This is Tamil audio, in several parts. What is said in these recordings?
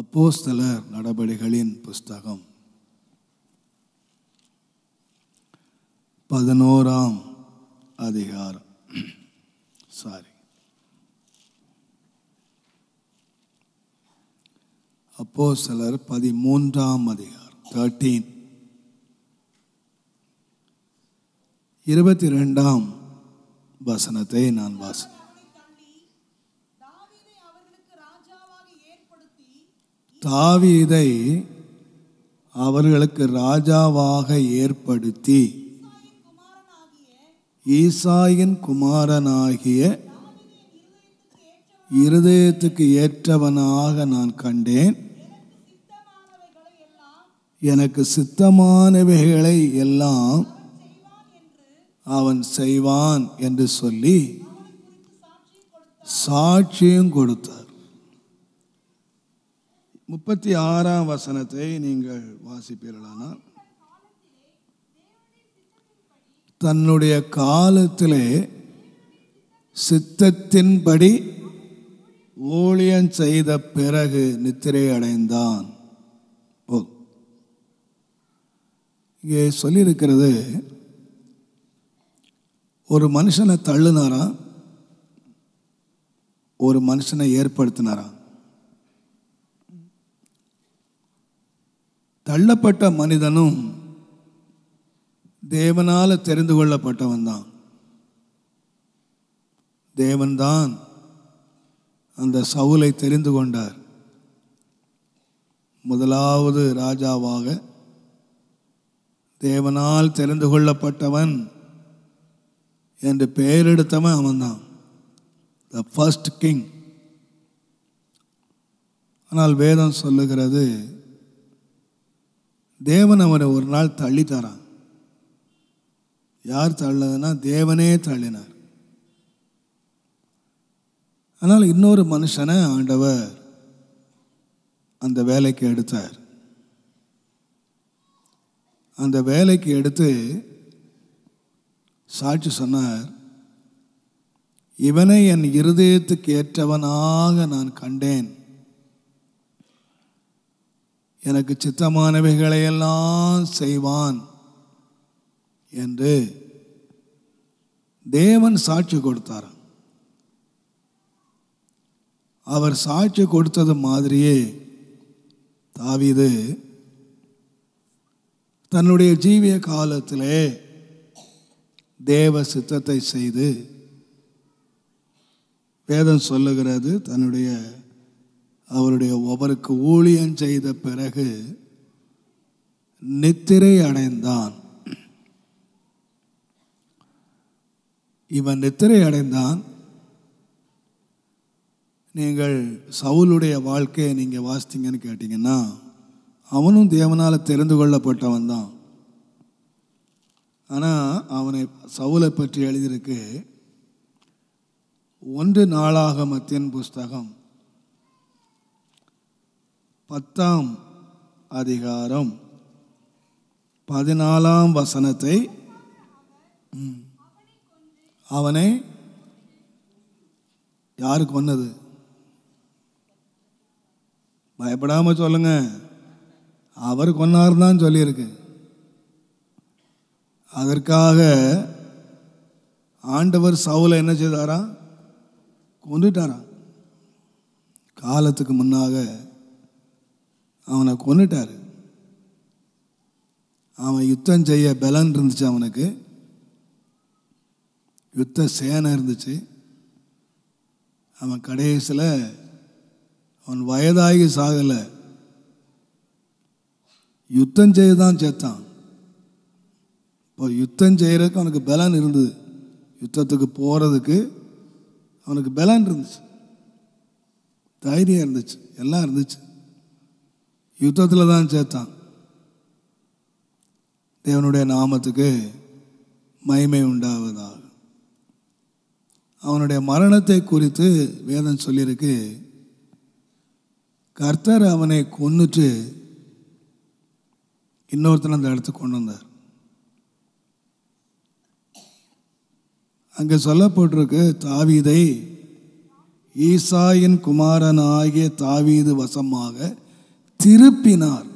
அப்போஸ்தலர் நடபடிகளின் புஸ்தகம் 11ஆம் அதிகாரம். அப்போஸ்தலர் 13ஆம் அதிகாரம் 13 22ஆம் வசனத்தை நான் வாசிக்கிறேன். தாவீதை அவர்களுக்கு ராஜாவாக ஏற்படுத்தி ஈசாயின் குமாரனாகிய இருதயத்துக்கு ஏற்றவனாக நான் கண்டேன். எனக்கு சித்தமானவைகளை எல்லாம் அவன் செய்வான் என்று சொல்லி சாட்சியும் கொடுத்தார். 36ஆம் வசனத்தை நீங்கள் வாசிப்பீர்களானால், தன்னுடைய காலத்திலே சித்தத்தின்படி ஊழியம் செய்த பிறகு நித்திரை அடைந்தான். இங்கே சொல்லியிருக்கிறது, ஒரு மனுஷனை தள்ளுனாரா, ஒரு மனுஷனை ஏற்படுத்தினாரா? தள்ளப்பட்ட மனிதனும் தேவனால தெரிந்து கொள்ளப்பட்டவன் தான். தேவன்தான் அந்த சவுலை தெரிந்து கொண்டார். முதலாவது ராஜாவாக தேவனால் தெரிந்து கொள்ளப்பட்டவன் என்று பெயரெடுத்தவன் அவன்தான், த ஃபர்ஸ்ட் கிங். ஆனால் வேதம் சொல்லுகிறது, தேவன் அவனை ஒரு நாள் தள்ளித்தாரான். யார் தள்ளதுன்னா தேவனே தள்ளினார். ஆனால் இன்னொரு மனுஷனை ஆண்டவர் அந்த வேலைக்கு எடுத்தார். அந்த வேலைக்கு எடுத்து சாட்சி சொன்னார், இவனை என் இருதயத்துக்கு ஏற்றவனாக நான் கண்டேன். எனக்கு சித்தமானவைகளையெல்லாம் செய்வான் என்று தேவன் சாட்சி கொடுத்தார். அவர் சாட்சி கொடுத்தது மாதிரியே தாவீது தன்னுடைய ஜீவிய காலத்திலே தேவ சித்தத்தை செய்து, வேதம் சொல்லுகிறது, அவருடைய ஒவ்வொருக்கு ஊழியம் செய்த பிறகு நித்திரை அடைந்தான். இவன் நித்திரை அடைந்தான். நீங்கள் சவுலுடைய வாழ்க்கையை நீங்கள் வாசித்தீங்கன்னு கேட்டீங்கன்னா, அவனும் தேவனால் தெரிந்து கொள்ளப்பட்டவன் தான். ஆனால் அவனை சவுலை பற்றி எழுதியிருக்கு 1 நாளாகமத்தின் புஸ்தகம் 10ஆம் அதிகாரம் 14ஆம் வசனத்தை, அவனை யாரு கொன்னது? பயப்படாம சொல்லுங்க, அவர் கொன்னார் தான் சொல்லியிருக்கு. அதற்காக ஆண்டவர் சவுலை என்ன செய்தாரா? கொன்னுட்டாரா? காலத்துக்கு முன்னாக அவனை கொன்னுட்டாரு. அவன் யுத்தம் செய்ய பலன் இருந்துச்சு, அவனுக்கு யுத்த சேனை இருந்துச்சு. அவன் கடைசியில் அவன் வயதாகி சாகலை, யுத்தம் செய்ய தான் செத்தான். இப்போ யுத்தம் செய்கிறதுக்கு அவனுக்கு பலன் இருந்தது, யுத்தத்துக்கு போகிறதுக்கு அவனுக்கு பலன் இருந்துச்சு, தைரியம் இருந்துச்சு, எல்லாம் இருந்துச்சு. யுத்தத்தில் தான் சேர்த்தான். தேவனுடைய நாமத்துக்கு மகிமை உண்டாவதாக. அவனுடைய மரணத்தை குறித்து வேதம் சொல்லியிருக்கு, கர்த்தர் அவனை கொன்னுட்டு இன்னொருத்தனை அந்த இடத்துக்கு கொண்டு வந்தார். அங்கே சொல்லப்பட்டிருக்கு, தாவீதை ஈசாயின் குமாரனாகிய தாவீது வசமாக திருப்பினார்.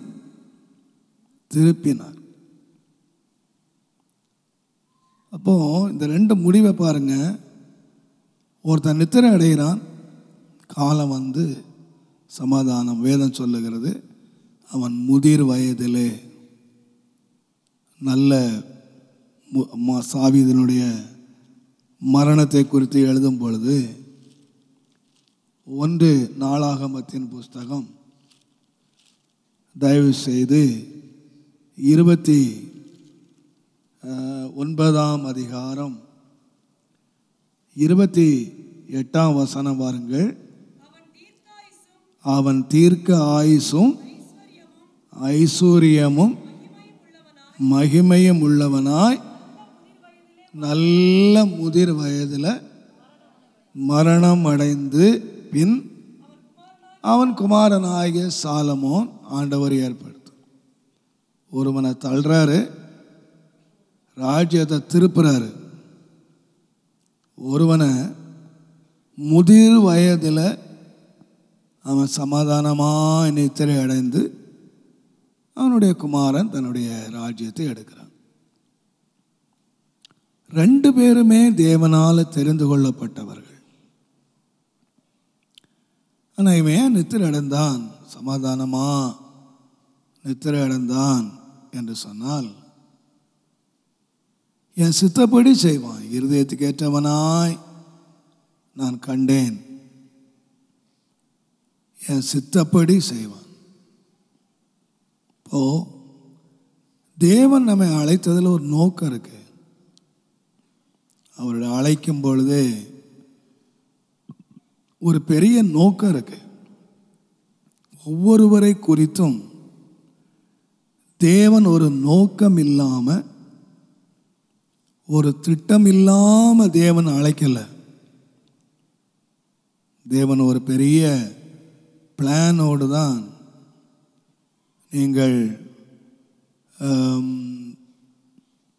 அப்போ இந்த ரெண்டு முடிவை பாருங்க. ஒருத்தன் நித்திரை அடைகிறான், காலம் வந்து சமாதானம். வேதம் சொல்லுகிறது அவன் முதிர் வயதிலே. நல்ல சாவீதினுடைய மரணத்தை குறித்து எழுதும் பொழுது 1 நாளாகமத்தின் புஸ்தகம் தயவு செய்து 29ஆம் அதிகாரம் 28ஆம் வசனம் பாருங்கள். அவன் தீர்க்க ஆயுசும் ஐஸ்வர்யமும் மகிமையும் உள்ளவனாய் நல்ல முதிர் வயதில் மரணம் அடைந்து பின் அவன் குமாரனாகிய சாலமோன் ஆண்டவர் ஏற்படுத்த. ஒருவனை தள்ளுறாரு, ராஜ்யத்தை திருப்புறாரு. ஒருவனை முதிர் வயதில் அவன் சமாதானமாக நித்திரை அடைந்து அவனுடைய குமாரன் தன்னுடைய ராஜ்யத்தை எடுக்கிறான். 2 பேருமே தேவனால் தெரிந்து கொள்ளப்பட்டவர்கள். ஆனால் இவன் ஏன் நித்திரை அடைந்தான், சமாதானமா நித்திரை அடைந்தான் என்று சொன்னால், என் சித்தப்படி செய்வான், இருதயத்துக்கு ஏற்றவனாய் நான் கண்டேன், என் சித்தப்படி செய்வான். இப்போ தேவன் நம்மை அழைத்ததில் ஒரு நோக்கம் இருக்கு. அவருடைய அழைக்கும் பொழுது ஒரு பெரிய நோக்கம் இருக்கு. ஒவ்வொருவரை குறித்தும் தேவன் ஒரு நோக்கம் இல்லாமல், ஒரு திட்டம் இல்லாமல் தேவன் அழைக்கல. தேவன் ஒரு பெரிய பிளானோடு தான். நீங்கள்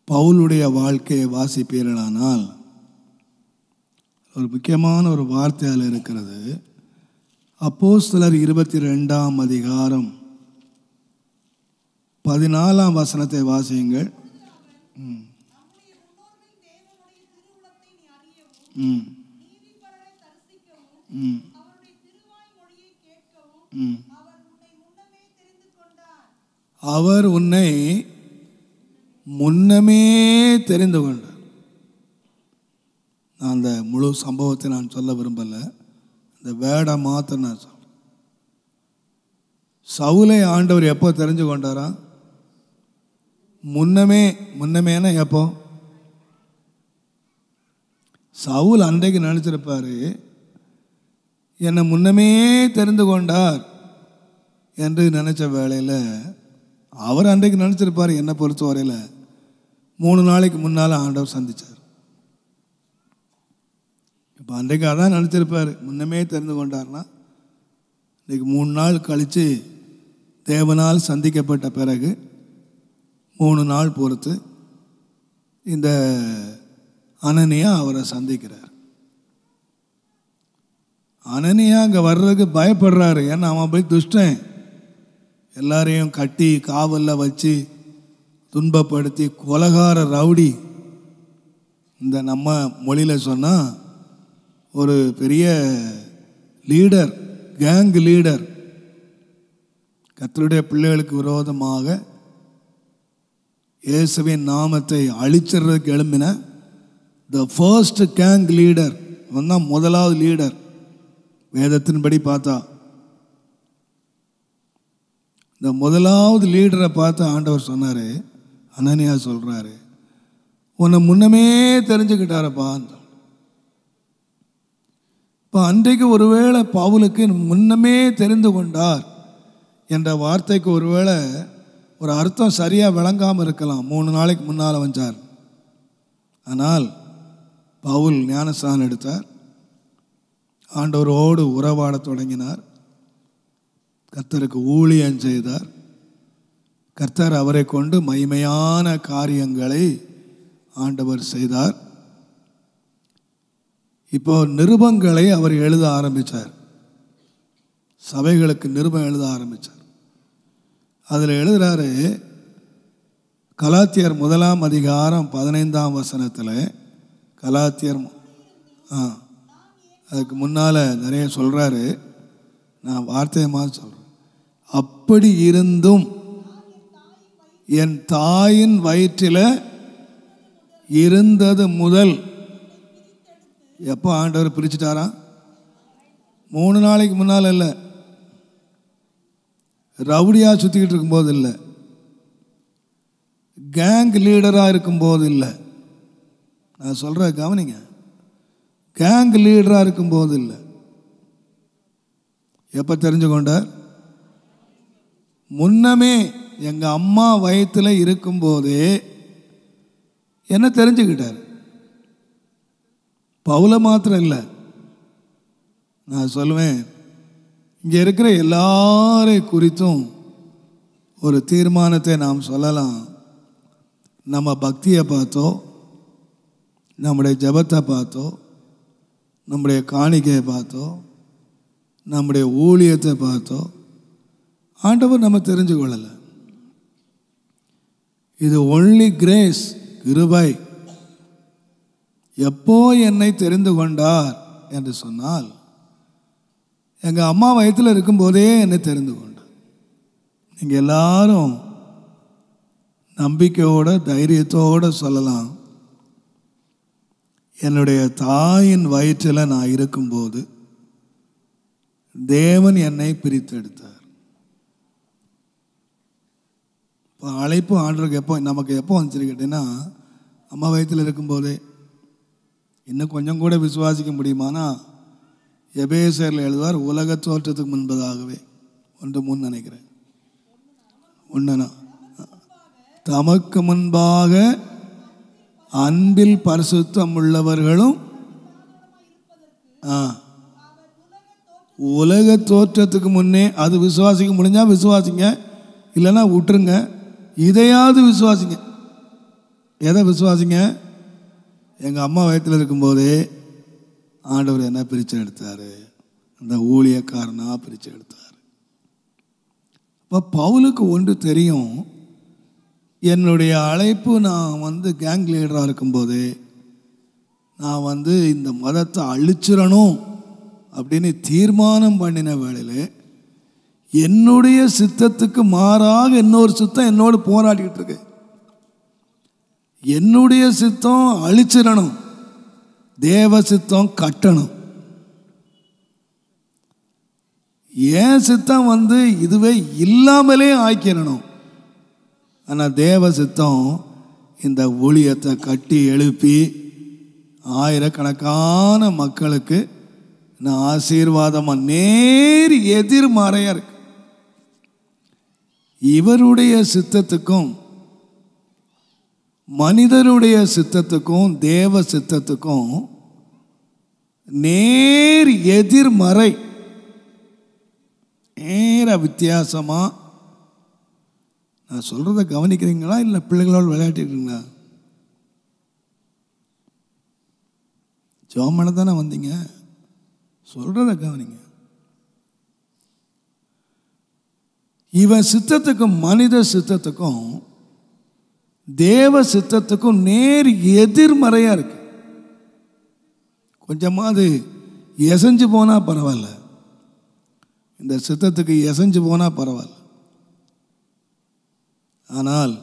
பவுலுடைய வாழ்க்கையை வாசிப்பீர்களானால் ஒரு முக்கியமான ஒரு வார்த்தையால் இருக்கிறது. அப்போஸ்தலர் 22ஆம் அதிகாரம் 14ஆம் வசனத்தை வாசியுங்கள். அவர் உன்னை முன்னமே தெரிந்து கொண்டார். நான் அந்த முழு சம்பவத்தை நான் சொல்ல விரும்பலை, இந்த வேடை மாத்திரம் நான் சொல்றேன். சவுலை ஆண்டவர் எப்போ தெரிஞ்சு கொண்டாரா? முன்னமேனா எப்போ? சவுல் அன்றைக்கு நினச்சிருப்பாரு, என்னை முன்னமே தெரிந்து கொண்டார் என்று நினச்ச வேளையில் அவர் அன்றைக்கு நினச்சிருப்பார், என்னை பொறுத்த வரையில் 3 நாளைக்கு முன்னால் ஆண்டவர் சந்தித்தார். இப்போ அன்றைக்கு அதான் நினச்சிருப்பார், முன்னமே தெரிந்து கொண்டார்னா இன்றைக்கு 3 நாள் கழித்து தேவனால் சந்திக்கப்பட்ட பிறகு 3 நாள் பொறுத்து இந்த அனனியா அவரை சந்திக்கிறார். அனனியா அங்கே வர்றதுக்கு பயப்படுறாரு. ஏன்னா அவன் போய் துஷ்டன், எல்லாரையும் கட்டி காவலில் வச்சு துன்பப்படுத்தி கொலகார ரவுடி. இந்த நம்ம மொழியில் சொன்னால் ஒரு பெரிய லீடர், கேங் லீடர். கர்த்தருடைய பிள்ளைகளுக்கு விரோதமாக இயேசுவின் நாமத்தை அழிச்சிடுறதுக்கு எழும்பின த ஃபர்ஸ்ட் கேங் லீடர். இவன் தான் முதலாவது லீடர் வேதத்தின்படி பார்த்தா. இந்த முதலாவது லீடரை பார்த்து ஆண்டவர் சொன்னார், அனனியா சொல்கிறாரு, உன்னை முன்னமே தெரிஞ்சுக்கிட்டாரப்பா. இப்போ அன்றைக்கு ஒருவேளை பவுலுக்கு முன்னமே தெரிந்து கொண்டார் என்ற வார்த்தைக்கு ஒருவேளை ஒரு அர்த்தம் சரியாக விளங்காமல் இருக்கலாம். 3 நாளைக்கு முன்னால் வந்தார். ஆனால் பவுல் ஞானஸ்நானம் எடுத்தார், ஆண்டவரோடு உறவாட தொடங்கினார், கர்த்தருக்கு ஊழியம் செய்தார். கர்த்தர் அவரை கொண்டு மகிமையான காரியங்களை ஆண்டவர் செய்தார். இப்போ நிருபங்களை அவர் எழுத ஆரம்பித்தார், சபைகளுக்கு நிருபம் எழுத ஆரம்பித்தார். அதில் எழுதுகிறாரு, கலாத்தியர் 1:15 கலாத்தியர் அதுக்கு முன்னால் நிறைய சொல்கிறாரு. நான் வார்த்தையை மாதிரி சொல்கிறேன். அப்படி இருந்தும் என் தாயின் வயிற்றில் இருந்தது முதல். எப்போ ஆண்டவர் பிரிச்சுட்டாராம்? 3 நாளைக்கு முன்னால் இல்லை, ரவுடியாக சுற்றிக்கிட்டு இருக்கும்போது இல்லை, கேங் லீடராக இருக்கும்போது இல்லை. நான் சொல்கிற கவனிங்க, கேங் லீடராக இருக்கும்போது இல்லை. எப்போ தெரிஞ்சு கொண்டார்? முன்னமே எங்கள் அம்மா வயிற்றில் இருக்கும்போதே என்ன தெரிஞ்சுக்கிட்டார். பவுலை மாத்திரம் இல்லை, நான் சொல்லுவேன், இங்கே இருக்கிற எல்லாரை குறித்தும் ஒரு தீர்மானத்தை நாம் சொல்லலாம். நம்ம பக்தியை பார்த்தோ, நம்முடைய ஜெபத்தை பார்த்தோ, நம்முடைய காணிக்கையை பார்த்தோ, நம்முடைய ஊழியத்தை பார்த்தோ ஆண்டவர் நம்ம தெரிஞ்சு கொள்ளலை. இது ஒன்லி கிரேஸ், கிருபை. எப்போ என்னை தெரிந்து கொண்டார் என்று சொன்னால், எங்கள் அம்மா வயிற்றில் இருக்கும்போதே என்னை தெரிந்து கொண்டார். நீங்கள் எல்லாரும் நம்பிக்கையோட தைரியத்தோடு சொல்லலாம், என்னுடைய தாயின் வயிற்றில் நான் இருக்கும்போது தேவன் என்னை பிரித்தெடுத்தார். இப்போ அழைப்பு ஆண்டவருக்கு நமக்கு எப்போ வந்துச்சு கேட்டீங்கன்னா, அம்மா வயிற்றில் இருக்கும்போதே. இன்னும் கொஞ்சம் கூட விசுவாசிக்க முடியுமானா, எபேசியரில் எழுதுவார், உலக தோற்றத்துக்கு முன்பதாகவே 1:3 நினைக்கிறேன். 1 தமக்கு முன்பாக அன்பில் பரிசுத்தம் உள்ளவர்களும் உலக தோற்றத்துக்கு முன்னே. அது விசுவாசிக்க முடிஞ்சா விசுவாசிங்க, இல்லைன்னா விட்டுருங்க. இதையாவது விசுவாசிங்க. எதை விசுவாசிங்க? எங்கள் அம்மா வயிற்றில் இருக்கும்போதே ஆண்டவர் என்ன பிரித்து எடுத்தார், அந்த ஊழியக்காரனாக பிரித்து எடுத்தார். இப்போ பவுலுக்கு ஒன்று தெரியும், என்னுடைய அழைப்பு நான் கேங் லீடராக இருக்கும்போது நான் இந்த மதத்தை அழிச்சிடணும் அப்படின்னு தீர்மானம் பண்ணின வேளையில் என்னுடைய சித்தத்துக்கு மாறாக இன்னொரு சித்தம் என்னோடு போராடிக்கிட்டு இருக்கு. என்னுடைய சித்தம் அழிச்சிடணும், தேவ சித்தம் கட்டணும். ஏன் சித்தம் இதுவே இல்லாமலே ஆக்கிடணும். ஆனால் தேவ சித்தம் இந்த ஊழியத்தை கட்டி எழுப்பி ஆயிரக்கணக்கான மக்களுக்கு ஆசீர்வாதமாக நேர் எதிர்மறையாக இருக்கு. இவருடைய சித்தத்துக்கும் மனிதருடைய சித்தத்துக்கும் தேவ சித்தத்துக்கும் நேர் எதிர்மறை, நேர வித்தியாசமாக. நான் சொல்கிறத கவனிக்கிறீங்களா இல்லை பிள்ளைகளோடு விளையாட்டிருக்கீங்களா? ஜோமனை தானே வந்தீங்க, சொல்கிறத கவனிங்க. இவன் சித்தத்துக்கும் மனித சித்தத்துக்கும் தேவ சித்தத்துக்கும் நேர் எதிர்மறையாக இருக்கு. கொஞ்சமாவது எசைஞ்சு போனால் பரவாயில்ல, இந்த சித்தத்துக்கு எசைஞ்சு போனால் பரவாயில்ல. ஆனால்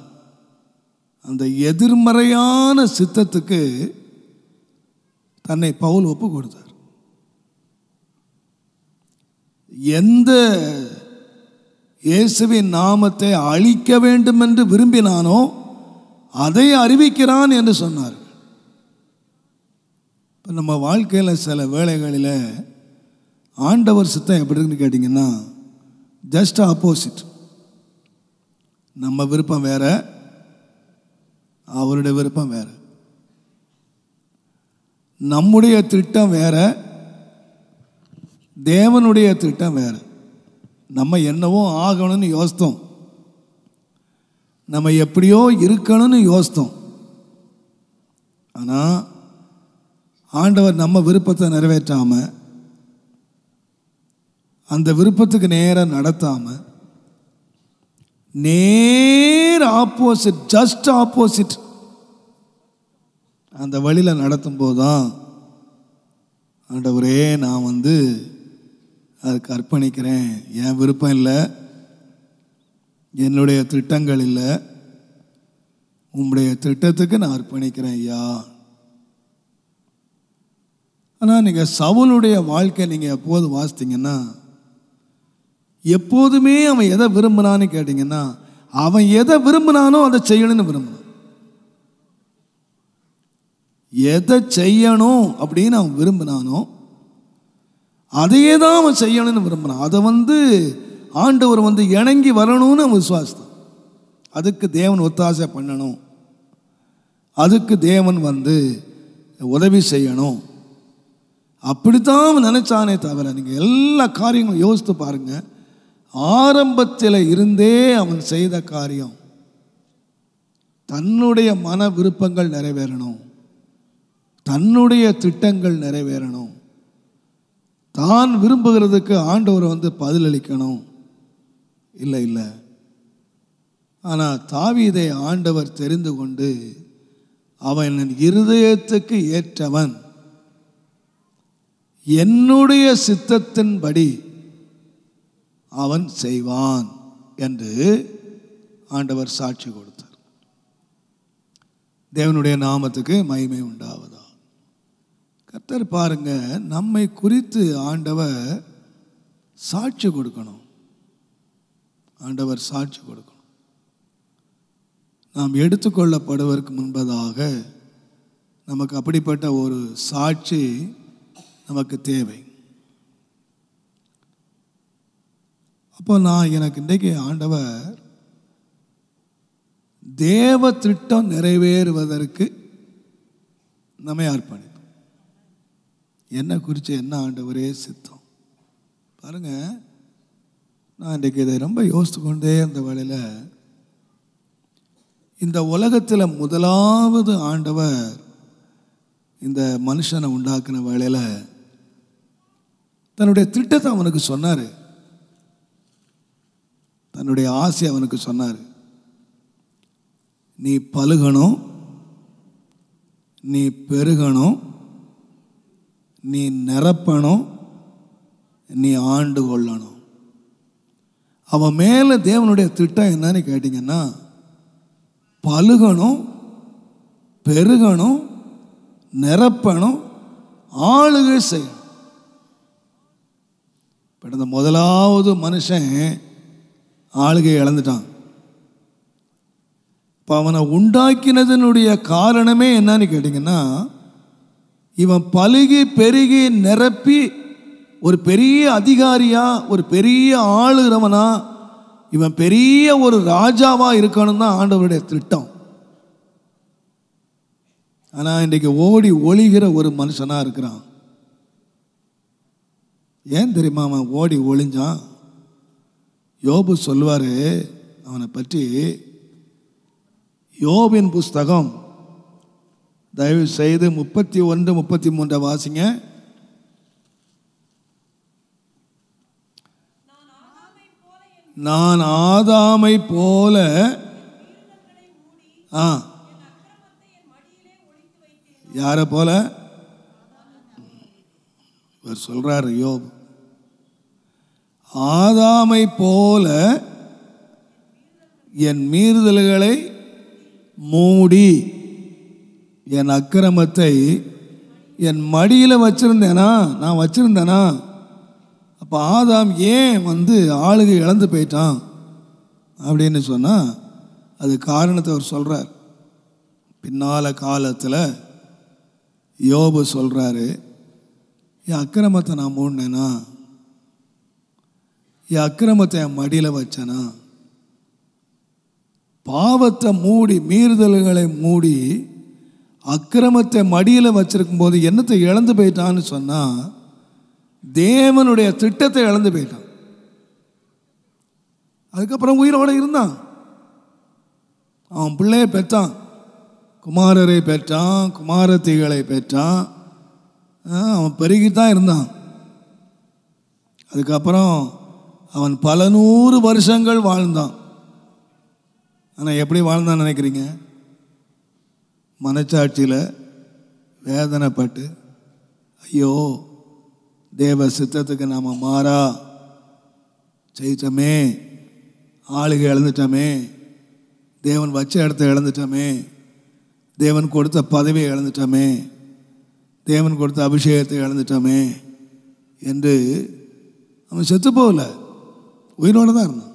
அந்த எதிர்மறையான சித்தத்துக்கு தன்னை பவுல் ஒப்பு கொடுத்தார். எந்த இயேசுவின் நாமத்தை அழிக்க வேண்டும் என்று விரும்பினானோ அதை அறிவிக்கிறான் என்று சொன்னார். இப்போ நம்ம வாழ்க்கையில் சில வேளைகளில் ஆண்டவர் சித்தம் எப்படி இருக்குன்னு கேட்டிங்கன்னா, ஜஸ்ட் ஆப்போசிட். நம்ம விருப்பம் வேற, அவருடைய விருப்பம் வேற. நம்முடைய திட்டம் வேற, தேவனுடைய திட்டம் வேற. நம்ம என்னவோ ஆகணும்னு யோசித்தோம், நம்ம எப்படியோ இருக்கணும்னு யோசித்தோம். ஆனால் ஆண்டவர் நம்ம விருப்பத்தை நிறைவேற்றாமல், அந்த விருப்பத்துக்கு நேராக நடத்தாமல், நேர் ஆப்போசிட், ஜஸ்ட் ஆப்போசிட் அந்த வழியில் நடத்தும் போதுதான் ஆண்டவரே நான் அதுக்கு அர்ப்பணிக்கிறேன், என் விருப்பம் இல்லை, என்னுடைய திட்டங்கள் இல்லை, உம்முடைய திட்டத்துக்கு நான் அர்ப்பணிக்கிறேன் ஐயா. ஆனால் நீங்கள் சவுலுடைய வாழ்க்கை நீங்கள் எப்போது வாசித்தீங்கன்னா, எப்போதுமே அவன் எதை விரும்பினான்னு கேட்டிங்கன்னா, அவன் எதை விரும்பினானோ அதை செய்யணும்னு விரும்பினான். எதை செய்யணும் அப்படின்னு அவன் விரும்பினானோ அதையே தான் அவன் செய்யணும்னு விரும்பினான். அதை ஆண்டவர் இணங்கி வரணும்னு அவன் விசுவாசித்தான். அதுக்கு தேவன் ஒத்தாசை பண்ணணும், அதுக்கு தேவன் உதவி செய்யணும், அப்படித்தான் அவன் நினைச்சானே தவிர, நீங்கள் எல்லா காரியங்களும் யோசித்து பாருங்க, ஆரம்பத்தில் இருந்தே அவன் செய்த காரியம் தன்னுடைய மன விருப்பங்கள் நிறைவேறணும், தன்னுடைய திட்டங்கள் நிறைவேறணும், தான் விரும்புகிறதுக்கு ஆண்டவர் பதிலளிக்கணும். இல்லை இல்லை. ஆனால் தாவீதை ஆண்டவர் தெரிந்து கொண்டு அவன் இருதயத்துக்கு ஏற்றவன், என்னுடைய சித்தத்தின்படி அவன் செய்வான் என்று ஆண்டவர் சாட்சி கொடுத்தார். தேவனுடைய நாமத்துக்கு மகிமை உண்டாவதா. கர்த்தர் பாருங்க, நம்மை குறித்து ஆண்டவர் சாட்சி கொடுக்கணும். ஆண்டவர் சாட்சி கொடுக்கணும். நாம் எடுத்துக்கொள்ளப்படுவதற்கு முன்பதாக நமக்கு அப்படிப்பட்ட ஒரு சாட்சி நமக்கு தேவை. அப்போ எனக்கு இன்றைக்கு ஆண்டவர் தேவ திட்டம் நிறைவேறுவதற்கு நம்மை அர்ப்பணித்தோம். என்ன குறித்து என்ன ஆண்டவரே சித்தம் பாருங்க. நான் இன்றைக்கு இதை ரொம்ப யோசித்து கொண்டே அந்த வேளையில், இந்த உலகத்தில் முதலாவது ஆண்டவர் இந்த மனுஷனை உண்டாக்குன வேளையில் தன்னுடைய திட்டத்தை அவனுக்கு சொன்னார், தன்னுடைய ஆசை அவனுக்கு சொன்னார். நீ பலுகணும், நீ பெருகணும், நீ நிரப்பணும், நீ ஆண்டு கொள்ளணும். அவன் மேலே தேவனுடைய திட்டம் என்னன்னு கேட்டிங்கன்னா, பலுகணும், பெருகணும், நிரப்பணும், ஆளுகை செய்யணும். இப்போ இந்த முதலாவது மனுஷன் ஆளுகை இழந்துட்டான். இப்போ அவனை உண்டாக்கினதனுடைய காரணமே என்னன்னு கேட்டிங்கன்னா, இவன் பலுகி பெருகி நிரப்பி ஒரு பெரிய அதிகாரியா, ஒரு பெரிய ஆளுகிறவனா, இவன் பெரிய ஒரு ராஜாவா இருக்கணும் தான் ஆண்டவருடைய திட்டம். ஆனால் இன்றைக்கு ஓடி ஒளிகிற ஒரு மனுஷனா இருக்கிறான். ஏன் தெரியுமா அவன் ஓடி ஒளிஞ்சான்? யோபு சொல்வார் அவனை பற்றி. யோபின் புஸ்தகம் தயவு செய்து 31, 33 வாசிங்க. நான் ஆதாமை போல யார போல? இவர் சொல்றாரு யோபு, ஆதாமை போல என் மீறுதல்களை மூடி என் அக்கிரமத்தை என் மடியில் வச்சிருந்தேனா, நான் வச்சிருந்தேனா? அப்போ ஆதாம் ஏன் ஆளுகை இழந்து போயிட்டான் அப்படின்னு சொன்னால் அது காரணத்தை அவர் சொல்கிறார். பின்னால காலத்தில் யோபு சொல்கிறாரு, என் அக்கிரமத்தை நான் மூடினேனா, என் அக்கிரமத்தை என் மடியில் வச்சேனா? பாவத்தை மூடி, மீறுதல்களை மூடி அக்கிரமத்தை மடியில் வச்சிருக்கும் போது என்னத்தை இழந்து போயிட்டான்னு சொன்னால் தேவனுடைய திட்டத்தை இழந்து போயிட்டான். அதுக்கப்புறம் உயிரோடு இருந்தான், அவன் பிள்ளையை பெற்றான், குமாரரை பெற்றான், குமாரத்திகளை பெற்றான், அவன் பெருகித்தான் இருந்தான். அதுக்கப்புறம் அவன் பல 100 வருஷங்கள் வாழ்ந்தான். ஆனால் எப்படி வாழ்ந்தான்னு நினைக்கிறீங்க? மனச்சாட்சியில் வேதனைப்பட்டு, ஐயோ தேவ சித்தத்துக்கு நாம் மாறா செய்யிட்டோமே, ஆளுகை இழந்துட்டோமே, தேவன் வச்ச இடத்த இழந்துட்டோமே, தேவன் கொடுத்த பதவியை இழந்துட்டோமே, தேவன் கொடுத்த அபிஷேகத்தை இழந்துட்டோமே என்று அவன் செத்து போகல, உயிரோடு தான் இருந்தான்.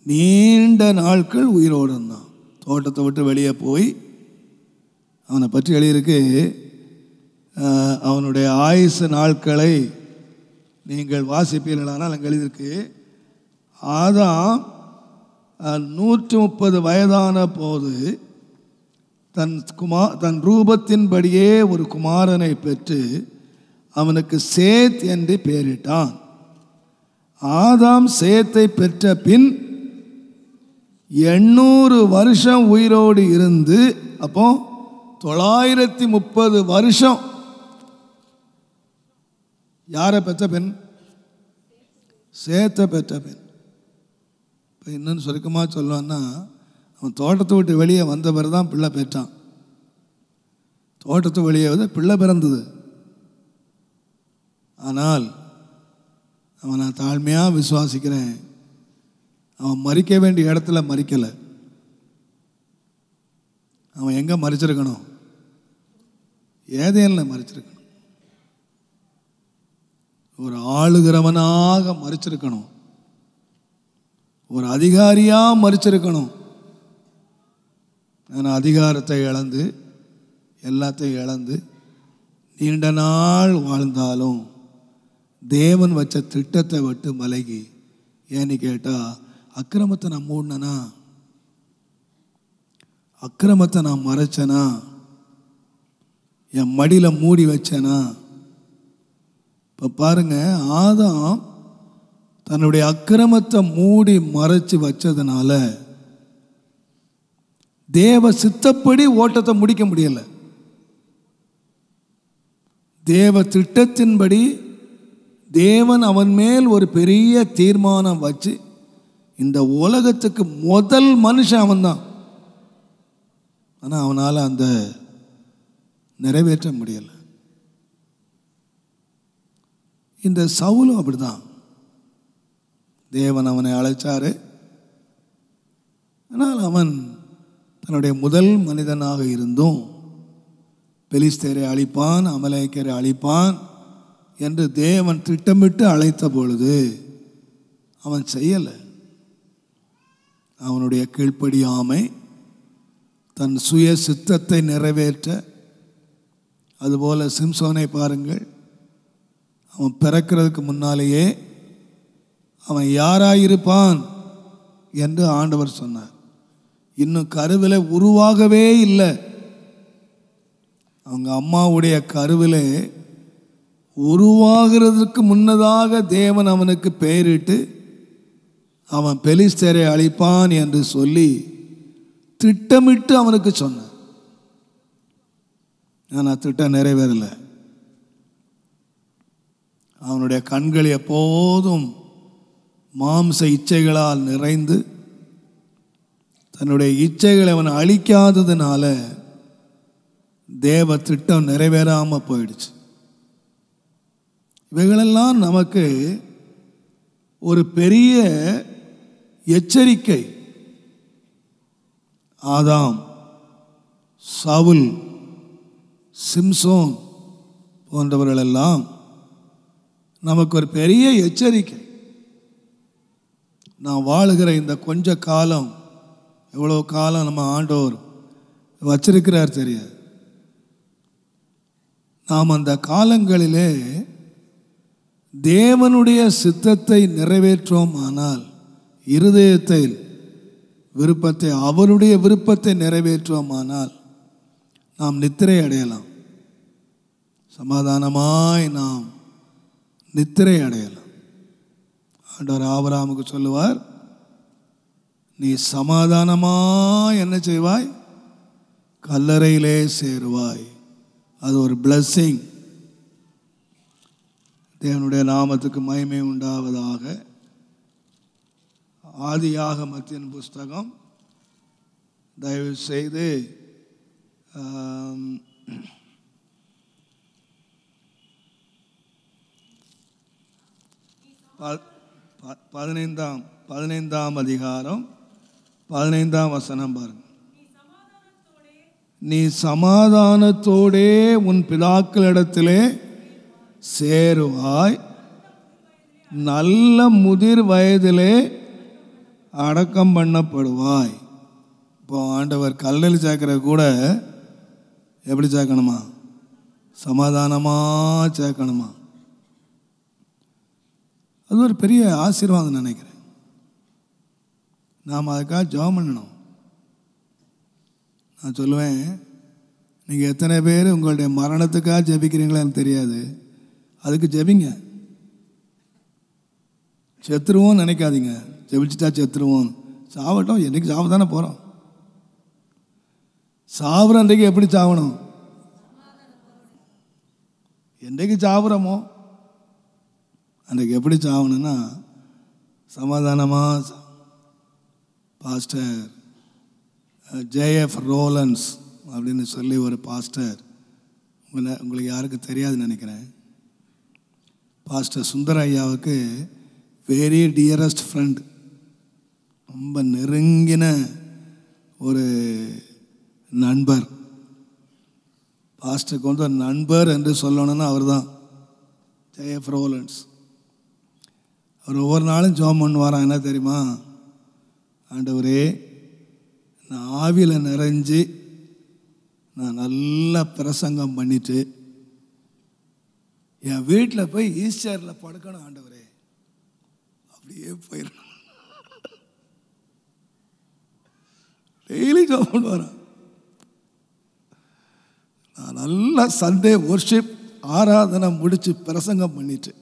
நீண்ட நாட்கள் உயிரோடு இருந்தான். தோட்டத்தை விட்டு வெளியே போய், அவனை பற்றி எழுதியிருக்கு, அவனுடைய ஆயுசு நாட்களை நீங்கள் வாசிப்பீர்களானால் அங்கே எழுதியிருக்கு, ஆதாம் 130 வயதான போது தன் ரூபத்தின்படியே ஒரு குமாரனை பெற்று அவனுக்கு சேத் என்று பெயரிட்டான். ஆதாம் சேத்தை பெற்ற பின் 800 வருஷம் உயிரோடு இருந்து, அப்போ 930 வருஷம் யாரை பெற்ற பெண்? சேத்தை பெற்ற பெண். இப்போ இன்னும் சுருக்கமாக சொல்லுவான்னா, அவன் தோட்டத்தை விட்டு வெளியே வந்த பிறகு தான் பிள்ளை பெற்றான். தோட்டத்தை வெளியே வந்து பிள்ளை பிறந்தது. ஆனால் அவன், நான் தாழ்மையாக விசுவாசிக்கிறேன், அவன் மறிக்க வேண்டிய இடத்துல மறிக்கலை. அவன் எங்கே மறிச்சிருக்கணும்? ஏதேனில் மறிச்சிருக்கணும். ஒரு ஆளுகிறவனாக மறிச்சிருக்கணும், ஒரு அதிகாரியாக மறிச்சிருக்கணும். ஆனால் அதிகாரத்தை இழந்து, எல்லாத்தையும் இழந்து நீண்ட நாள் வாழ்ந்தாலும் தேவன் வச்ச திட்டத்தை விட்டு மலகி, ஏன்னு கேட்டால், அக்கிரமத்தை நான் மூடினனா, அக்கிரமத்தை நான் மறைச்சனா, என் மடியில் மூடி வச்சேனா. இப்போ பாருங்க, ஆதாம் தன்னுடைய அக்கிரமத்தை மூடி மறைச்சு வச்சதுனால தேவ சித்தப்படி ஓட்டத்தை முடிக்க முடியலை. தேவ திட்டத்தின்படி தேவன் அவன் மேல் ஒரு பெரிய தீர்மானம் வச்சு, இந்த உலகத்துக்கு முதல் மனுஷன் அவன்தான். ஆனால் அவனால் அந்த நிறைவேற்ற முடியலை. இந்த சவுலும் அப்படிதான். தேவன் அவனை அழைச்சாரு, ஆனால் அவன் தன்னுடைய முதல் மனிதனாக இருந்தும் பெலிஸ்தேரை அழிப்பான், அமலேக்கரை அழிப்பான் என்று தேவன் திட்டமிட்டு அழைத்த பொழுது அவன் செய்யலை. அவனுடைய கீழ்ப்படியாமை தன் சுய சித்தத்தை நிறைவேற்ற. அதுபோல சிம்சோனை பாருங்கள், அவன் பிறக்கிறதுக்கு முன்னாலேயே அவன் யாராயிருப்பான் என்று ஆண்டவர் சொன்னார். இன்னும் கருவிலே உருவாகவே இல்லை. அவங்க அம்மாவுடைய கருவிலே உருவாகிறதுக்கு முன்னதாக தேவன் அவனுக்கு பெயரிட்டு அவன் பெலிஸ்தேரை அழிப்பான் என்று சொல்லி திட்டமிட்டு அவனுக்கு சொன்னான். ஆனால் திட்டம் நிறைவேறலை. அவனுடைய கண்கள் எப்போதும் மாம்ச இச்சைகளால் நிறைந்து, தன்னுடைய இச்சைகளை அவன் அழிக்காததுனால தேவ திட்டம் நிறைவேறாமல் போயிடுச்சு. இவைகளெல்லாம் நமக்கு ஒரு பெரிய எச்சரிக்கை. ஆதாம், சவுல், சிம்சோன் போன்றவர்களெல்லாம் நமக்கு ஒரு பெரிய எச்சரிக்கை. நான் வாழுகிற இந்த கொஞ்ச காலம், எவ்வளோ காலம் நம்ம ஆண்டவர் வச்சிருக்கிறார் தெரியாது. நாம் அந்த காலங்களிலே தேவனுடைய சித்தத்தை நிறைவேற்றோம் ஆனால், இருதயத்தில் விருப்பத்தை, அவருடைய விருப்பத்தை நிறைவேற்றுவோமானால் நாம் நித்திரை அடையலாம். சமாதானமாய் நாம் நித்திரை அடையலாம். ஆண்டவர் ஆபிரகாமுக்கு சொல்லுவார், நீ சமாதானமாய் என்ன செய்வாய்? கல்லறையிலே சேருவாய். அது ஒரு பிளஸ்ஸிங். தேவனுடைய நாமத்துக்கு மகிமை உண்டாவதாக. ஆதியாகமத்தின் புஸ்தகம் தயவு செய்து 15ஆம் அதிகாரம் 15ஆம் வசனம் பாருங்க. நீ சமாதானத்தோடே உன் பிதாக்களிடத்திலே சேருவாய், நல்ல முதிர் வயதிலே அடக்கம் பண்ணப்படுவாய். இப்போ ஆண்டவர் கல்லல் சேர்க்கிற கூட எப்படி சேர்க்கணுமா? சமாதானமாக சேர்க்கணுமா? அது ஒரு பெரிய ஆசீர்வாதம் நினைக்கிறேன். நாம் அதுக்காக ஜெபம் பண்ணணும். நான் சொல்லுவேன், நீங்கள் எத்தனை பேர் உங்களுடைய மரணத்துக்காக ஜெபிக்கிறீங்களான்னு தெரியாது, அதுக்கு ஜெபிங்க. செத்துருவோம் நினைக்காதீங்க. ஜெபிச்சுட்டா செத்துருவோம், சாவட்டும், என்றைக்கு சாவ தானே போகிறோம். சாவுற அன்றைக்கு எப்படி சாவணும்? என்றைக்கு சாவுறோமோ அன்றைக்கு எப்படி சாவணும்னா சமாதானமாக. பாஸ்டர் ஜேஎஃப் ரோலன்ஸ் அப்படின்னு சொல்லி ஒரு பாஸ்டர், உங்களுக்கு யாருக்கு தெரியாதுன்னு நினைக்கிறேன். பாஸ்டர் சுந்தர ஐயாவுக்கு வெரி டியரஸ்ட் ஃப்ரெண்ட், ரொம்ப நெருங்கின ஒரு நண்பர். பாஸ்டருக்கு வந்து ஒரு நண்பர் என்று சொல்லணும்னா அவர் தான், ஜேஎஃப் ரோலன்ஸ். அவர் ஒவ்வொரு நாளும் ஜெபம் பண்ணுவாராம். என்ன தெரியுமா? ஆண்டவரே, நான் ஆவியில் நிறைஞ்சு நான் நல்லா பிரசங்கம் பண்ணிட்டு என் வீட்டில் போய் ஈஸ்டரில் படுக்கணும் ஆண்டவரே, அப்படியே போயிடணும். டெய்லி ஜெபம் பண்ணுவாராம். நான் நல்லா சண்டே வொர்ஷிப் ஆராதனை முடித்து பிரசங்கம் பண்ணிட்டு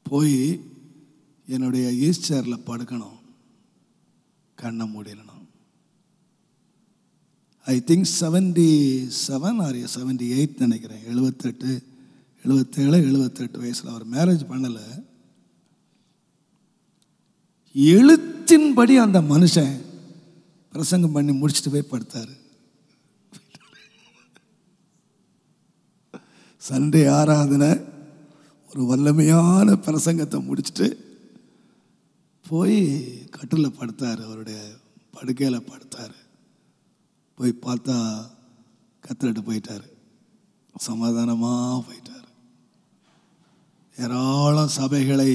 போய் என்னுடைய ஈஸ்டரில் படுக்கணும், கண்ணை மூடிடணும். ஐ திங்க் 77 or 78 நினைக்கிறேன். 77 வயசில் அவர் மேரேஜ் பண்ணலை. எழுத்தின்படி அந்த மனுஷன் பிரசங்கம் பண்ணி முடிச்சுட்டு போய் படுத்தார். சண்டே ஆராதனை ஒரு வல்லமையான பிரசங்கத்தை முடிச்சுட்டு போய் கட்டில் படுத்தார், அவருடைய படுக்கையில் படுத்தார். போய் பார்த்தா கத்திரிட்டு போயிட்டார், சமாதானமாக போயிட்டார். ஏராளம் சபைகளை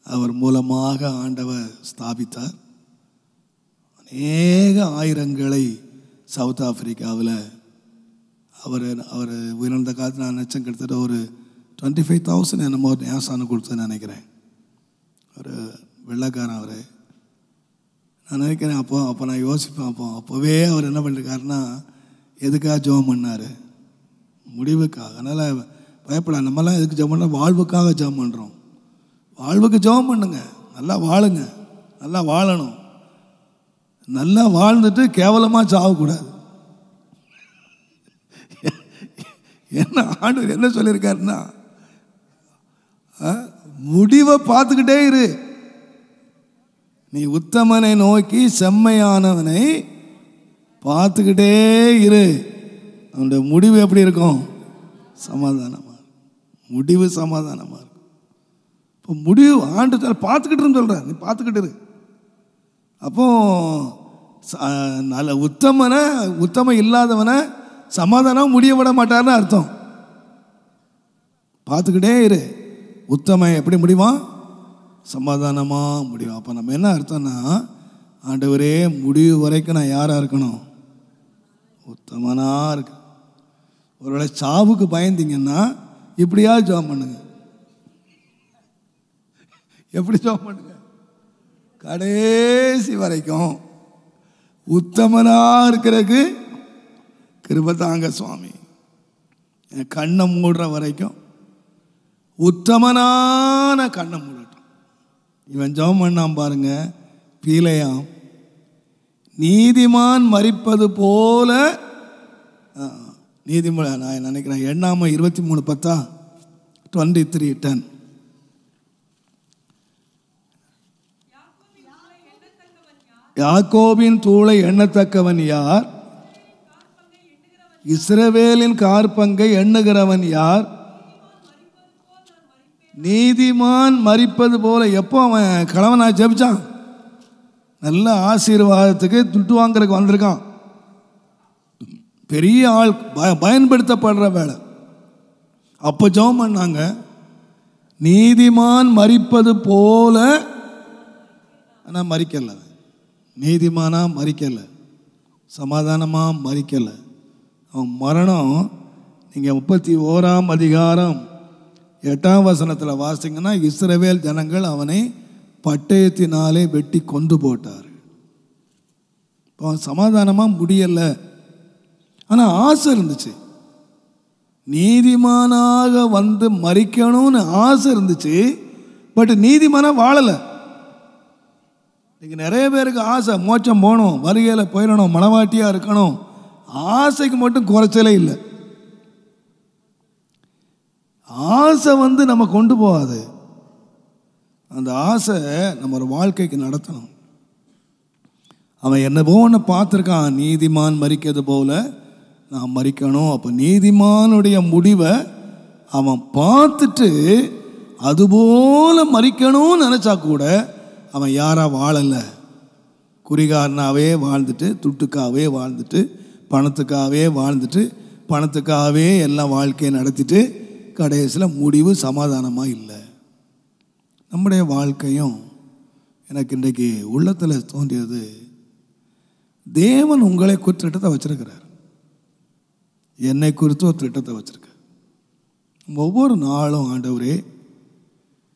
அவர் மூலமாக ஆண்டவர் ஸ்தாபித்தார். அநேக ஆயிரங்களை சவுத் ஆப்பிரிக்காவில் அவர் உயர்ந்த காலத்தில் நான் நினச்சேன், கிட்டத்தட்ட ஒரு 25,000 என்னமோ ஞாசானம் கொடுத்தேன்னு நினைக்கிறேன். ஒரு வெள்ளைக்காரன் அவர். நான் நினைக்கிறேன், அப்போ நான் யோசிப்பேன், அப்போவே அவர் என்ன பண்ணிருக்காருன்னா, எதுக்காக ஜெபம் பண்ணார்? முடிவுக்காக. அதனால் பயப்பட, நம்மலாம் எதுக்கு ஜெபம் பண்ணால் வாழ்வுக்காக ஜெபம் பண்ணுறோம். வாழ்வுக்கு ஜெபம் பண்ணுங்க, நல்லா வாழுங்க, நல்லா வாழணும். நல்லா வாழ்ந்துட்டு கேவலமாக சாகக்கூடாது. என்ன ஆண்டவர் என்ன சொல்லியிருக்காருன்னா, முடிவை பார்த்துக்கிட்டே இரு. நீ உத்தமனை நோக்கி செம்மையானவனை பார்த்துக்கிட்டே இரு. அவனுடைய முடிவு எப்படி இருக்கும்? சமாதானமாக. முடிவு சமாதானமாக இருக்கும். இப்போ முடிவு ஆண்டு பார்த்துக்கிட்டுன்னு சொல்கிற, நீ பார்த்துக்கிட்டு இரு. அப்போ நல்ல உத்தமம் இல்லாதவனை சமாதானம் முடிய விட மாட்டார்னு அர்த்தம். பார்த்துக்கிட்டே இரு. உத்தமன் எப்படி முடிவான்? சமாதானமாக முடியும். அப்போ நம்ம என்ன அர்த்தம்னா, ஆண்டவரே முடிவு வரைக்கும் நான் யாராக இருக்கணும்? உத்தமனாக இருக்கு. ஒருவேளை சாவுக்கு பயந்தீங்கன்னா இப்படியா ஜெபம் பண்ணுங்க. எப்படி ஜெபம் பண்ணுங்க? கடைசி வரைக்கும் உத்தமனாக இருக்கிறதுக்கு கிருபை தாங்க சுவாமி. என் கண்ணை மூடுற வரைக்கும் உத்தமனான கண்ணை மூடட்டும். இவன் ஜெபம் பண்ணான் பாருங்க, பீலையாம். நீதிமான் மரிப்பது போல, நீதிமான் நான் நினைக்கிறேன் எண்ணாம 23:10 23:10. யாக்கோபின் தூளை எண்ணத்தக்கவன் யார்? இஸ்ரவேலின் காற்பங்கை எண்ணுகிறவன் யார்? நீதிமான் மரிப்பது போல. எப்போ அவன் கிழவனா ஜெபிச்சான்? நல்ல ஆசீர்வாதத்துக்கு துட்டு வாங்குறதுக்கு வந்திருக்கான். பெரிய ஆள், பயன்படுத்தப்படுற வேலை. அப்போ ஜெபம் பண்ணாங்க, நீதிமான் மரிப்பது போல. ஆனால் மரிக்கலை. நீதிமானா மரிக்கலை, சமாதானமாக மரிக்கலை. அவன் மரணம் நீங்கள் 31ஆம் அதிகாரம் 8ஆம் வசனத்தில் வாசிங்கன்னா, இஸ்ரவேல் ஜனங்கள் அவனை பட்டயத்தினாலே வெட்டி கொண்டு போட்டார். அவன் சமாதானமாக முடியலை. ஆனால் ஆசை இருந்துச்சு, நீதிமானாக வந்து மரிக்கணும்னு ஆசை இருந்துச்சு. பட் நீதிமானாக வாழலை. இன்றைக்கி நிறைய பேருக்கு ஆசை, மோட்சம் போகணும், வருகையில் போயிடணும், மனவாட்டியாக இருக்கணும். ஆசைக்கு மட்டும் குறைச்சலே இல்லை. ஆசை நம்ம கொண்டு போகாது. அந்த ஆசை நம்ம ஒரு வாழ்க்கைக்கு நடத்தணும். அவன் என்ன போன பார்த்துருக்கான், நீதிமான் மரிக்கிறது போல நான் மரிக்கணும். அப்போ நீதிமானுடைய முடிவை அவன் பார்த்துட்டு அதுபோல மரிக்கணும்னு நினச்சா கூட அவன் யாராக வாழலை. குறிகாரனாகவே வாழ்ந்துட்டு, துட்டுக்காகவே வாழ்ந்துட்டு, பணத்துக்காகவே வாழ்ந்துட்டு, பணத்துக்காகவே எல்லாம் வாழ்க்கையை நடத்திட்டு கடைசியில் முடிவு சமாதானமாக இல்லை. நம்முடைய வாழ்க்கையும் எனக்கு இன்றைக்கு உள்ளத்தில் தோன்றியது, தேவன் உங்களை குறித்த திட்டத்தை வச்சிருக்கிறார். என்னை குறித்து ஒரு திட்டத்தை வச்சிருக்கார். ஒவ்வொரு நாளும் ஆண்டவரே,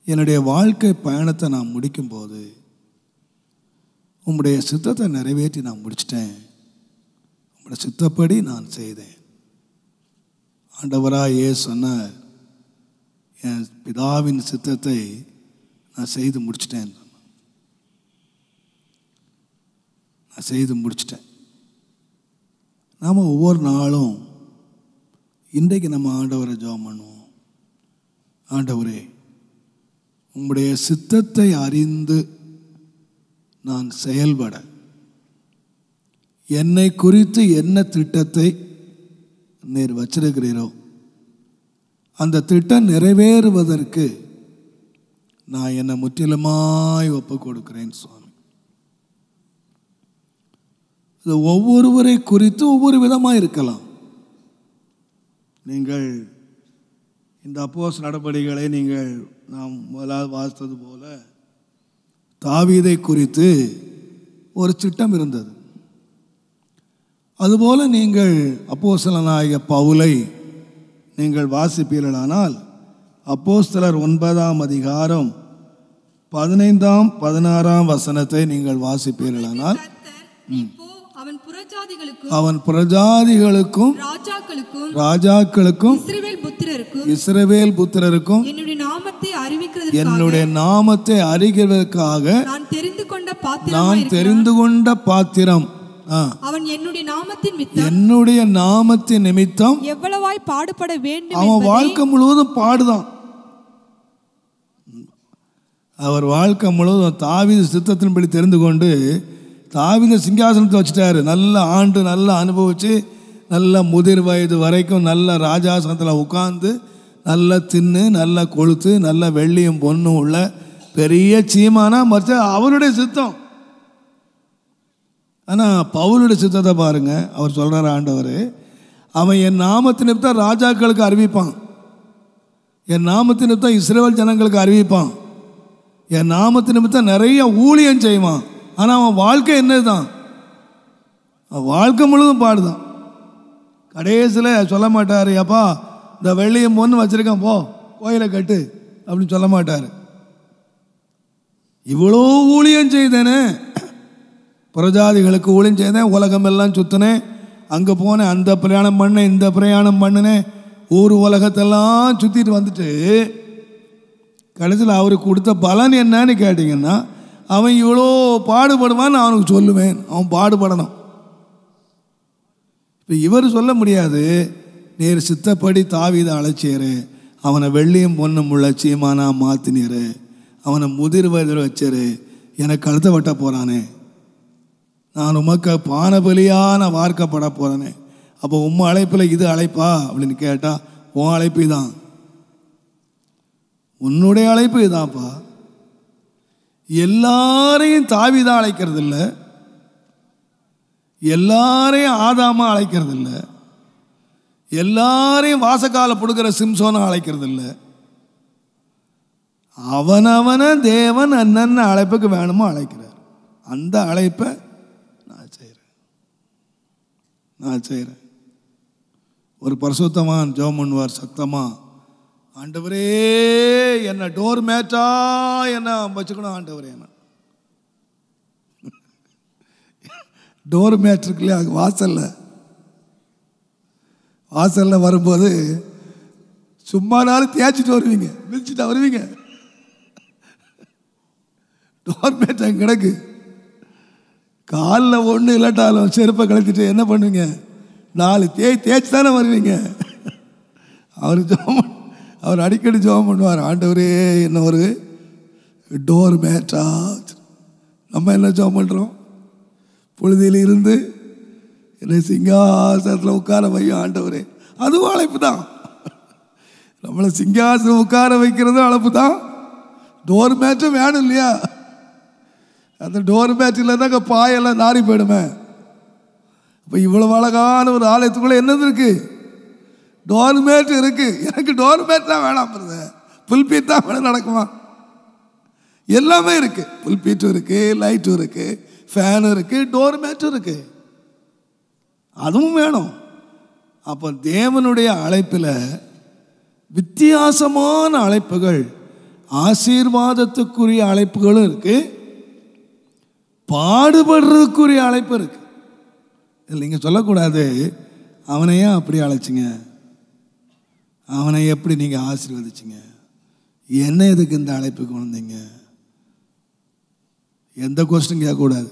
என்னுடைய வாழ்க்கை பயணத்தை நான் முடிக்கும்போது உம்முடைய சித்தத்தை நிறைவேற்றி நான் முடிச்சிட்டேன், உம்முடைய சித்தப்படி நான் செய்தேன். ஆண்டவராக இயேசு சொன்னார், என் பிதாவின் சித்தத்தை நான் செய்து முடிச்சிட்டேன், நான் செய்து முடிச்சிட்டேன். நாம் ஒவ்வொரு நாளும் இன்றைக்கு நம்ம ஆண்டவரை ஜெபம் பண்ணுவோம். ஆண்டவரே, உம்முடைய சித்தத்தை அறிந்து நான் செயல்பட, என்னை குறித்து என்ன திட்டத்தை நீர் வச்சிருக்கிறீரோ அந்த திட்டம் நிறைவேறுவதற்கு நான் என்னை முற்றிலுமாய் ஒப்பு கொடுக்கிறேன் சுவாமி. இது ஒவ்வொருவரை குறித்து ஒவ்வொரு விதமாக இருக்கலாம். நீங்கள் இந்த அப்போஸ்தலர் நடபடிகளை நீங்கள் நாம் முதலாவது வாசித்தது போல தாவீதை குறித்து ஒரு திட்டம் இருந்தது. அதுபோல நீங்கள் அப்போஸ்தலனாகிய பவுலை நீங்கள் வாசிப்பீர்களானால், அப்போஸ்தலர் 9ஆம் அதிகாரம் 15ஆம் 16ஆம் வசனத்தை நீங்கள் வாசிப்பீர்களானால், அவன் புரஜாதிகளுக்கும் ராஜாக்களுக்கும் இஸ்ரவேல் புத்திரருக்கும் என்னுடைய நாமத்தை அறிகிறதற்காக நான் தெரிந்து கொண்ட பாத்திரம். அவன் என்னுடைய நாமத்தின் நிமித்தம் எவ்வளவாய் பாடுபட வேண்டும். அவன் வாழ்க்கை முழுவதும் பாடுதான். அவர் வாழ்க்கை முழுவதும் தாவீது சித்தத்தின்படி தெரிந்து கொண்டு தாவீதை சிங்காசனத்தை வச்சுட்டாரு. நல்ல ஆண்டு நல்லா அனுபவிச்சு, நல்ல முதிர் வயது வரைக்கும் நல்ல ராஜாசனத்தில் உட்கார்ந்து நல்லா தின்னு நல்லா கொளுத்து நல்ல வெள்ளியும் பொண்ணும் உள்ள பெரிய சீமானா மற்ற அவருடைய சித்தம். ஆனால் பவுலுடைய சித்தத்தை பாருங்க. அவர் சொல்கிறார், ஆண்டவர் அவன் என் நாமத்தின் நிமித்தம் ராஜாக்களுக்கு அறிவிப்பான், என் நாமத்தின் நிமித்தம் இஸ்ரவேல் ஜனங்களுக்கு அறிவிப்பான், என் நாமத்தின் நிமித்தம் நிறைய ஊழியம் செய்வான். ஆனால் அவன் வாழ்க்கை என்னதுதான்? அவன் வாழ்க்கை முழுவதும் பாடுதான். கடைசியில் சொல்ல மாட்டார், அப்பா இந்த வெள்ளியும் பொண்ணு வச்சுருக்கான், போ கோயிலை கட்டு அப்படின்னு சொல்ல மாட்டார். இவ்வளோ ஊழியம் செய்தேனே, புரஜாதிகளுக்கு ஊழியம் செய்தேன், உலகமெல்லாம் சுற்றினேன், அங்கே போனேன், அந்த பிரயாணம் பண்ணேன், இந்த பிரயாணம் பண்ணினேன், ஊர் உலகத்தெல்லாம் சுற்றிட்டு வந்துட்டு கடைசியில் அவருக்கு கொடுத்த பலன் என்னன்னு கேட்டிங்கன்னா, அவன் இவ்வளோ பாடுபடுவான்னு அவனுக்கு சொல்லுவேன். அவன் பாடுபடணும். இப்போ இவர் சொல்ல முடியாது, நீர் சித்தப்படி தாவீதை அழைச்சியரு, அவனை வெள்ளியும் பொண்ணும் உள்ள சீமானா மாற்றினீரு, அவனை முதிர் வயதில் வச்சாரு, எனக்கு கழுத்தை வெட்ட போகிறானே. நான் உமக்கு பானபலியான வார்க்கப்பட போகிறேனே. அப்போ உம்ம அழைப்பில் இது அழைப்பா அப்படின்னு கேட்டால் உன் அழைப்பு தான், உன்னுடைய அழைப்பு இதான்ப்பா. எல்லாரையும் தாவீதான் அழைக்கிறது இல்லை, எல்லாரையும் ஆதாமா அழைக்கிறது இல்லை, எல்லாரையும் வாசக்கால கொடுக்குற சிம்சோனை அழைக்கிறது இல்லை. அவனவன தேவன் அண்ணன் அழைப்புக்கு வேணுமோ அழைக்கிறார். அந்த அழைப்பை நான் செய்கிறேன். ஒரு பரிசுத்தமான் ஜெபம் பண்ணுவார் சத்தமா, ஆண்டவரே என்ன டோர் மேட்டா என்ன வச்சுக்கணும், ஆண்டவரே என்ன டோர் மேட் இருக்கு இல்லையா, வாசல்ல வரும்போது சும்மா நாள் தேய்ச்சிட்டு வருவீங்க, மிதிச்சுட்டு வருவீங்க. டோர் மேட் அங்கே கிடக்கு, காலில் ஒன்று இல்லாட்டாலும் செருப்பை கழட்டிட்டு என்ன பண்ணுவீங்க, 4 தேய்ச்சி தானே வருவீங்க. அவர் அடிக்கடி ஜெபம் பண்ணுவார், ஆண்டவரே என்ன ஒரு டோர் மேட்டா. நம்ம என்ன ஜெபம் பண்ணுறோம், பொழுதில் இருந்து என்னை சிங்காசனத்தில் உட்கார வையும் ஆண்டவரே. அதுவும் அழைப்பு தான். நம்மளை சிங்காசனம் உட்கார வைக்கிறதும் அழைப்பு தான். டோர் மேட்டும் வேணும் இல்லையா, அந்த டோர் மேட் இல்லைன்னாக்க பாயெல்லாம் நாரி போயிடுமே. இப்போ இவ்வளவு அழகான ஒரு ஆலயத்துக்குள்ளே என்னது இருக்கு, டோர் மேட் இருக்கு. எனக்கு டோர் மேட் தான் வேணாம், புல்பீட் தான் வேணும், நடக்குமா? எல்லாமே இருக்கு, புல்பீட்டும் இருக்கு, லைட்டும் இருக்கு, ஃபேனும் இருக்கு, டோர் மேட்டும் இருக்கு, அதுவும் வேணும். அப்போ தேவனுடைய அழைப்பில் வித்தியாசமான அழைப்புகள், ஆசீர்வாதத்துக்குரிய அழைப்புகளும் இருக்கு, பாடுபடுறதுக்குரிய அழைப்பு இருக்கு. இல்லை நீங்கள் சொல்லக்கூடாது, அவனையே அப்படி அழைச்சிங்க, அவனை எப்படி நீங்கள் ஆசீர்வதிச்சிங்க, என்ன எதுக்கு இந்த அழைப்புக்கு வந்தீங்க, எந்த கொஸ்டின் கேட்கக்கூடாது.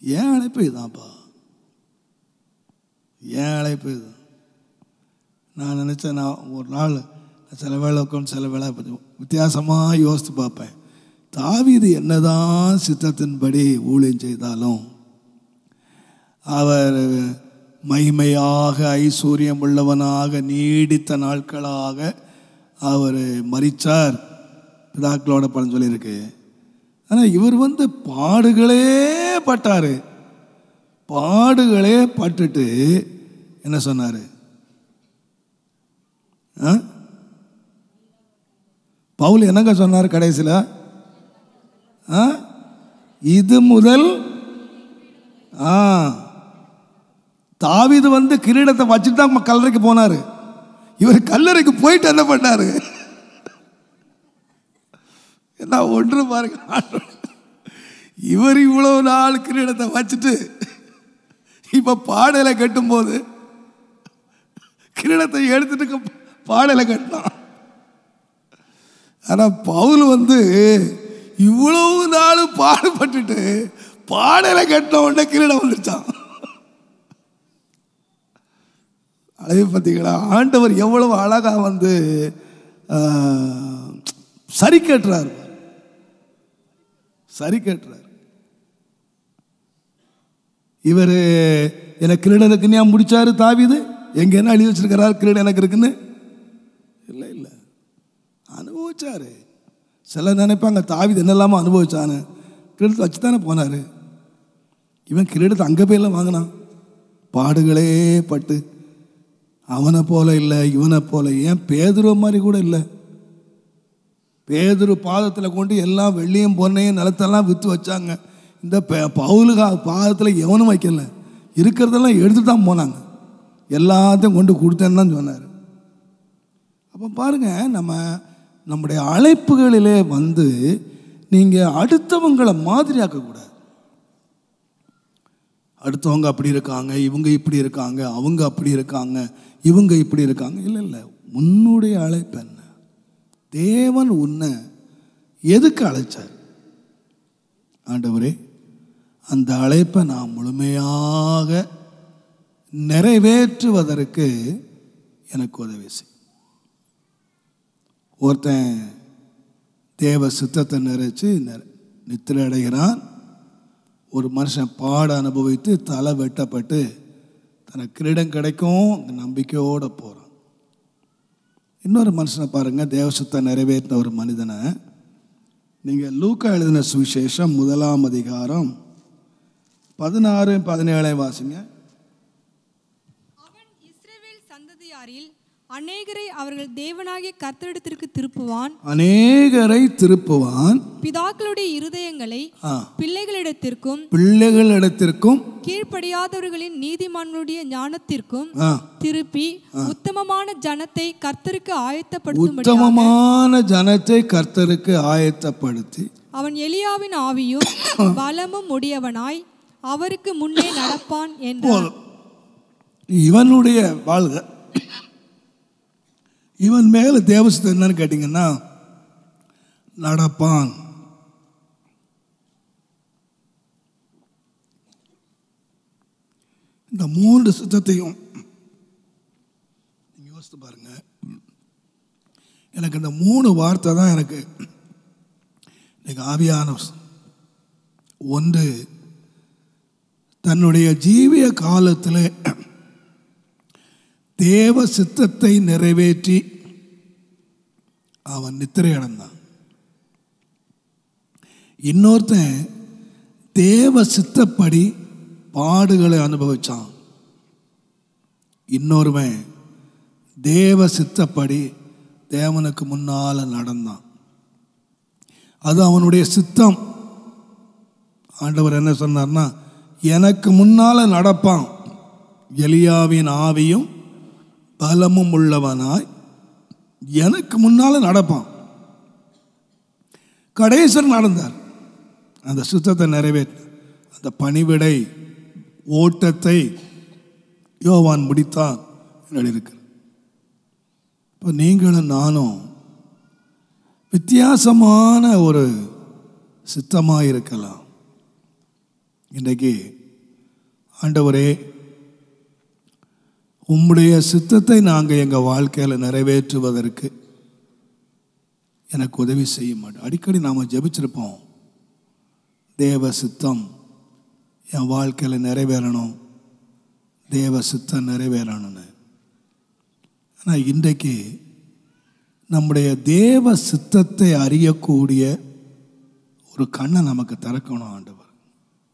ஏன் அழைப்பு இதுதான்ப்பா, ஏன் அழைப்பு இதுதான். நான் நினச்சேன், நான் ஒரு நாள் சில வேளை உட்காந்து சில வேளை வித்தியாசமாக யோசித்து பார்ப்பேன். தாவீது என்னதான் சித்தத்தின்படி ஊழியம் செய்தாலும் அவர் மகிமையாக ஐஸ்வர்யம் உள்ளவனாக நீடித்த நாட்களாக அவர் மரித்தார், பிதாக்களோட பலன் சொல்லியிருக்கு. ஆனால் இவர் பாடுகளே பட்டார். பாடுகளே பட்டுட்டு என்ன சொன்னார், பவுல் என்னங்க சொன்னார் கடைசியில், இது முதல் தாவீது கிரீடத்தை வச்சுட்டு தான் கல்லறைக்கு போனார். இவர் கல்லறைக்கு போயிட்டு என்ன பண்ணாரு, என்ன ஒன்று பாருங்க, இவர் இவ்வளவு நாள் கிரீடத்தை வச்சுட்டு இப்ப பாடலை கட்டும் போது கிரீடத்தை எடுத்துட்டு பாடலை கட்டினான். ஆனா பவுல் இவ்வளவு நாள் பாடுபட்டுட்டு பாடலை கட்டின உடனே கிரீடம் வந்துருச்சான். அழகு பார்த்தீங்களா, ஆண்டவர் எவ்வளவு அழகா சரி கேட்டுறார், சரி கேட்டுறார். இவர் எனக்கு கிரீடம் இருக்குன்னு ஏன் முடிச்சாரு தாவீது, எங்க என்ன எழுதி வச்சிருக்கிறார் கிரீடம் எனக்கு இருக்குன்னு? இல்லை இல்லை, அனுபவிச்சாரு. சில நினைப்பாங்க தாவீது என்னெல்லாமோ அனுபவிச்சானு, கிரீடத்தை வச்சு தானே போனார். இவன் கிரீடத்தை அங்கே போயெல்லாம் வாங்கினான், பாடுகளே பட்டு. அவனை போல இல்லை, இவனை போல, ஏன் பேதுரு மாதிரி கூட இல்லை. பேதுரு பாதத்தில் கொண்டு எல்லாம் வெள்ளியும் பொன்னையும் நிலத்தெல்லாம் விற்று வச்சாங்க. இந்த பவுலுகா பாதத்தில் எவனும் வைக்கல, இருக்கிறதெல்லாம் எடுத்துட்டு தான் போனாங்க, எல்லாத்தையும் கொண்டு கொடுத்தேன்னு தான் சொன்னார். அப்போ பாருங்க, நம்முடைய அழைப்புகளிலே நீங்கள் அடுத்தவங்களை மாதிரி ஆக்கக்கூடாது. அடுத்தவங்க அப்படி இருக்காங்க, இவங்க இப்படி இருக்காங்க, அவங்க அப்படி இருக்காங்க, இவங்க இப்படி இருக்காங்க. இல்லை இல்லை, உன்னுடைய அழைப்பு என்ன? தேவன் உன்னை எதுக்கு அழைச்சார்? ஆண்டவரே, அந்த அழைப்பை நான் முழுமையாக நிறைவேற்றுவதற்கு எனக்கு உதவி செய். ஒருத்தன் தேவ சித்தத்தை நிறைச்சி நித்திரை அடைகிறான், ஒரு மனுஷன் பாட அனுபவித்து தலை வெட்டப்பட்டு தனக்கு கிரீடம் கிடைக்கும் நம்பிக்கையோடு போகிறான். இன்னொரு மனுஷனை பாருங்கள், தேவசத்தை நிறைவேற்றின ஒரு மனிதனை. நீங்கள் லூக்கா எழுதின சுவிசேஷம் 1 அதிகாரம் 16-17 வாசிங்க. அவன் இஸ்ரவேல் சந்ததியாரில் அநேகரை அவர்கள் தேவனாகிய கர்த்தரிடத்திற்கு திருப்புவான். அநேகரை திருப்புவான். பிதாக்களுடைய இருதயங்களை பிள்ளைகளிடத்திற்கும் கீழ்ப்படியாதவர்களின் நீதிமான்களுடைய ஞானத்திற்கும் திருப்பி உத்தமமான ஜனத்தை கர்த்தருக்கு ஆயத்தப்படுத்தி அவன் எலியாவின் ஆவியும் பலமும் உடையவனாய் அவருக்கு முன்னே நடப்பான் என்றார். இவனுடைய வாழ்க இவன் மேல தேவசத்தை என்னன்னு கேட்டீங்கன்னா நடப்பான். இந்த 3 சித்தத்தையும் யோசித்து பாருங்க. எனக்கு இந்த 3 வார்த்தை தான் எனக்கு ஆவியான ஒன்று. தன்னுடைய ஜீவிய காலத்தில் தேவ சித்தத்தை நிறைவேற்றி அவன் நித்திரை அடைந்தான். இன்னொருத்தன் தேவ சித்தப்படி பாடுகளை அனுபவிச்சான். இன்னொருவன் தேவ சித்தப்படி தேவனுக்கு முன்னால் நடந்தான். அது அவனுடைய சித்தம். ஆண்டவர் என்ன சொன்னார்னா, எனக்கு முன்னால் நடப்பான், எலியாவின் ஆவியும் பலமும் உள்ளவனாய் எனக்கு முன்னால் நடப்பான். கடைசர் நடந்தார், அந்த சித்தத்தை நிறைவேற்ற அந்த பணிவிடை ஓட்டத்தை யோவான் முடித்தான் இருக்கு. இப்போ நீங்களும் நானும் வித்தியாசமான ஒரு சித்தமாக இருக்கலாம். இன்றைக்கு ஆண்டவரே, உம்முடைய சித்தத்தை நாங்கள் எங்கள் வாழ்க்கையில் நிறைவேற்றுவதற்கு எனக்கு உதவி செய்ய மாட்டோம். அடிக்கடி நாம் ஜெபிச்சிருப்போம், தேவ சித்தம் என் வாழ்க்கையில் நிறைவேறணும், தேவ சித்தம் நிறைவேறணும்னு. ஆனால் இன்றைக்கு நம்முடைய தேவ சித்தத்தை அறியக்கூடிய ஒரு கண்ணை நமக்கு திறக்கணும் ஆண்டவர்.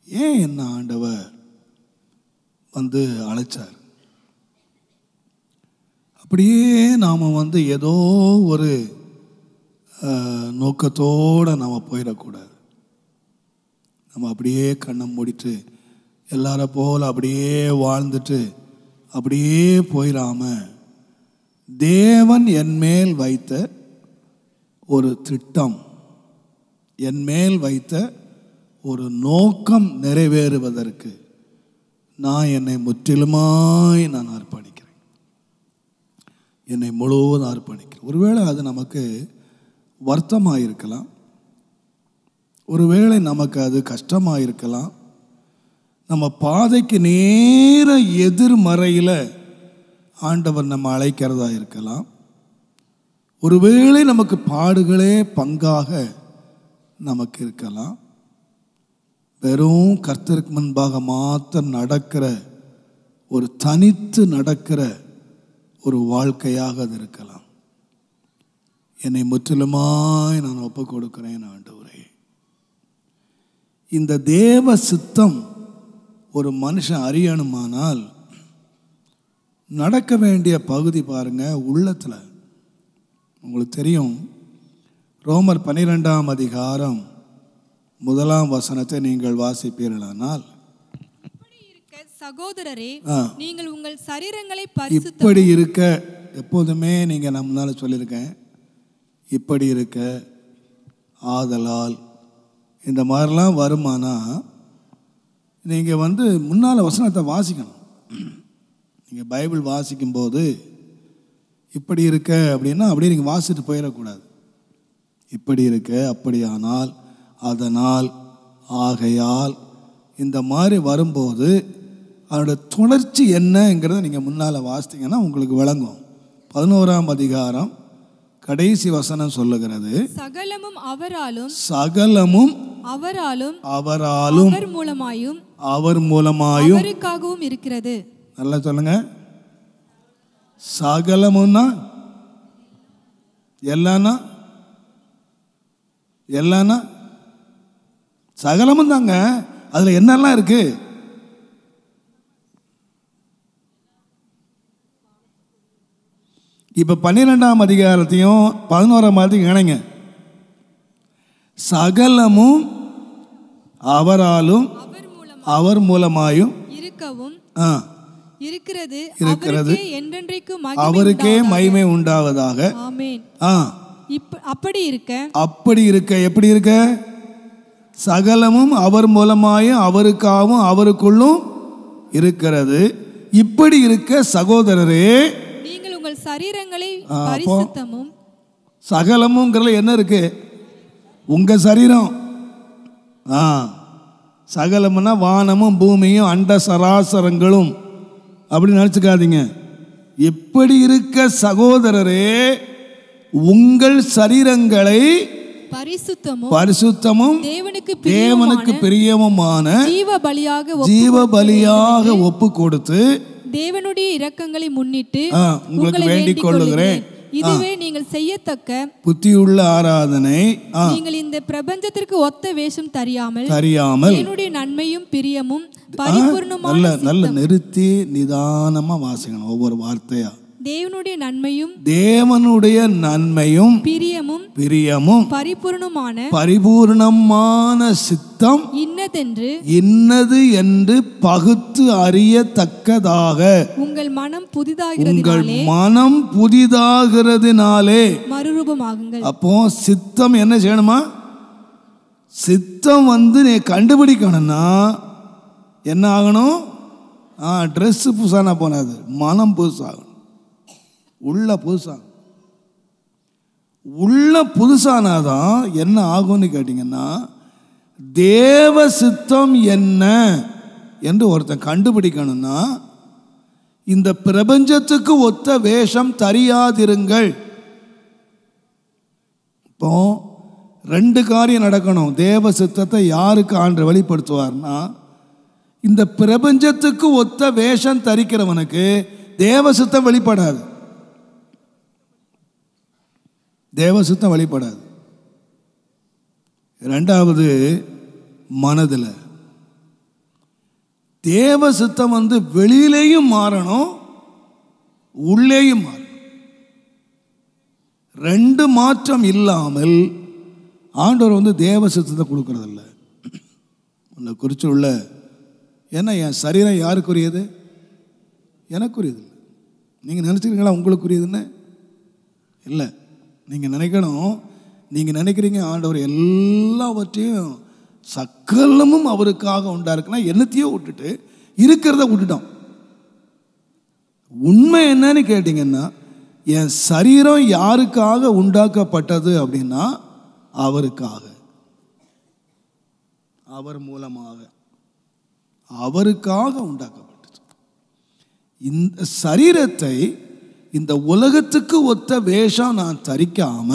ஏன் என்ன ஆண்டவர் வந்து அழைச்சார்? அப்படியே நாம் ஏதோ ஒரு நோக்கத்தோடு நாம் போயிடக்கூடாது. நம்ம அப்படியே கண்ணை மூடிட்டு எல்லார போல் அப்படியே வாழ்ந்துட்டு அப்படியே போயிடாம, தேவன் என்மேல் வைத்த ஒரு திட்டம், என்மேல் வைத்த ஒரு நோக்கம் நிறைவேறுவதற்கு நான் என்னை முற்றிலுமாய் நான் அர்ப்பணிக்கிறேன், என்னை முழுவதும் அர்ப்பணிக்கிறேன். ஒருவேளை அது நமக்கு வருத்தமாக இருக்கலாம், ஒருவேளை நமக்கு அது கஷ்டமாக இருக்கலாம், நம்ம பாதைக்கு நேர எதிர்மறையில் ஆண்டவர் நம்ம அழைக்கிறதா இருக்கலாம், ஒருவேளை நமக்கு பாடுகளே பங்காக நமக்கு இருக்கலாம். வெறும் கர்த்தருக்கு முன்பாக மாத்திரம் நடக்கிற ஒரு தனித்து நடக்கிற ஒரு வாழ்க்கையாக அது இருக்கலாம். என்னை முற்றிலுமாய் நான் ஒப்பு கொடுக்கிறேன் ஆண்டவரே. இந்த தேவ சித்தம் ஒரு மனுஷன் அறியணுமானால் நடக்க வேண்டிய பகுதி பாருங்க, உள்ளத்தில். உங்களுக்கு தெரியும், ரோமர் 12 அதிகாரம் 1 நீங்கள் வாசிப்பீர்களானால், சகோதரரே, நீங்கள் உங்கள் சரீரங்களை இப்படி இருக்க, எப்போதுமே நீங்க நம்மளால சொல்லியிருக்கேன், இப்படி இருக்க, ஆதலால், இந்த மாதிரிலாம் வருமானா நீங்க முன்னால வசனத்தை வாசிக்கணும். நீங்க பைபிள் வாசிக்கும் போது இப்படி இருக்க அப்படின்னா அப்படியே நீங்க வாசிட்டு போயிடக்கூடாது. இப்படி இருக்க, அப்படியானால், அதனால், ஆகையால், இந்த மாதிரி வரும்போது அதோட தொடர்ச்சி என்னங்கிறத நீங்கள் முன்னால் வாசித்தீங்கன்னா உங்களுக்கு விளங்கும். 11 அதிகாரம் கடைசி வசனம் சொல்லுகிறது, சகலமும் அவராலும், சகலமும் அவராலும் அவராலும் அவர் மூலமாயும் அவர் மூலமாயும் அவருக்காகவும் இருக்கிறது. நல்லா சொல்லுங்க. சகலமுன்னா எல்லாம்னா எல்லாம்னா சகலமும் தாங்க. அதுல என்னெல்லாம் இருக்கு? இப்ப 12ஆம் அதிகாரத்தையும் 11ஆம் அதிகாரத்தையும் இணைங்க. சகலமும் அவராலும் அவர் மூலமாயும் இருக்கவும் இருக்கிறது, என்றென்றைக்கும் அவருக்கே மகிமை உண்டாவதாக. ஆமென். அப்படி இருக்க எப்படி இருக்க? சகலமும் அவர் மூலமாயும் அவருக்காகவும் அவருக்குள்ளும் இருக்கிறது. இப்படி இருக்க சகோதரரே, நீங்கள் உங்கள் சரீரங்களை பரிசுத்தமும். சகலமும்ங்கிறதுல என்ன இருக்கு? உங்க சரீரம். சகலம்னா வானமும் பூமியும் அண்ட சராசரங்களும் அப்படி நினைச்சுக்காதீங்க. எப்படி இருக்க சகோதரரே, உங்கள் சரீரங்களை பரிசுத்தமும் தேவனுக்கு பிரியமுமான ஜீவ பலியாக ஒப்பு கொடுத்து தேவனுடைய இரக்கங்களை முன்னிட்டு உங்களுக்கு வேண்டிக் கொள்ளுகிறேன். இதுவே நீங்கள் செய்யத்தக்க புத்தியுள்ள ஆராதனை. நீங்கள் இந்த பிரபஞ்சத்திற்கு ஒத்த வேஷம் தெரியாமல் என்னுடைய நன்மையும் பிரியமும் பரிபூர்ணமான. நல்ல நிறுத்தி நிதானமா வாசிக்கணும் ஒவ்வொரு வார்த்தையா. தேவனுடைய நன்மையும் பிரியமும் பரிபூர்ணமான சித்தம் இன்னது என்று பகுத்து அறியத்தக்கதாக உங்கள் மனம் புதிதாகிறதுனாலே மறுரூபமாகுங்கள். அப்போ சித்தம் என்ன செய்யணுமா? சித்தம் நீ கண்டுபிடிக்கணும்னா என்ன ஆகணும்? ட்ரெஸ் புதுசானா போனாது, மனம் புதுசாகணும். உள்ள புதுசானாதான் என்ன ஆகும்னு கேட்டீங்கன்னா, தேவ சித்தம் என்ன என்று ஒருத்தன் கண்டுபிடிக்கணும்னா இந்த பிரபஞ்சத்துக்கு ஒத்த வேஷம் தெரியாதிருங்கள். இப்போ 2 காரியம் நடக்கணும். தேவ சித்தத்தை யாருக்கு ஆண்டு வெளிப்படுத்துவார்னா, இந்த பிரபஞ்சத்துக்கு ஒத்த வேஷம் தரிக்கிறவனுக்கு தேவ சித்தம் வெளிப்படாது. தேவசித்தம் வெளிப்படாது. 2வது மனதில் தேவசித்தம் வெளியிலேயும் மாறணும், உள்ளேயும் மாறணும். 2 மாற்றம் இல்லாமல் ஆண்டவர் தேவசித்தத்தை கொடுக்கறதில்ல. உன்னை குறிச்சு உள்ள ஏன்னா என் சரீரம் யாருக்குரியது? எனக்குரியது. நீங்கள் நினச்சிக்கிறீங்களா உங்களுக்குரியதுன்னு? இல்லை. நீங்கள் நினைக்கணும், நீங்கள் நினைக்கிறீங்க ஆண்டவர் எல்லாவற்றையும் சகலமும் அவருக்காக உண்டாருக்குன்னா என்னத்தையோ விட்டுட்டு இருக்கிறத விட்டுட்டோம். உண்மை என்னன்னு கேட்டிங்கன்னா, என் சரீரம் யாருக்காக உண்டாக்கப்பட்டது அப்படின்னா அவருக்காக, அவர் மூலமாக அவருக்காக உண்டாக்கப்பட்டது. இந்த சரீரத்தை இந்த உலகத்துக்கு ஒத்த வேஷம் நான் தரிக்காம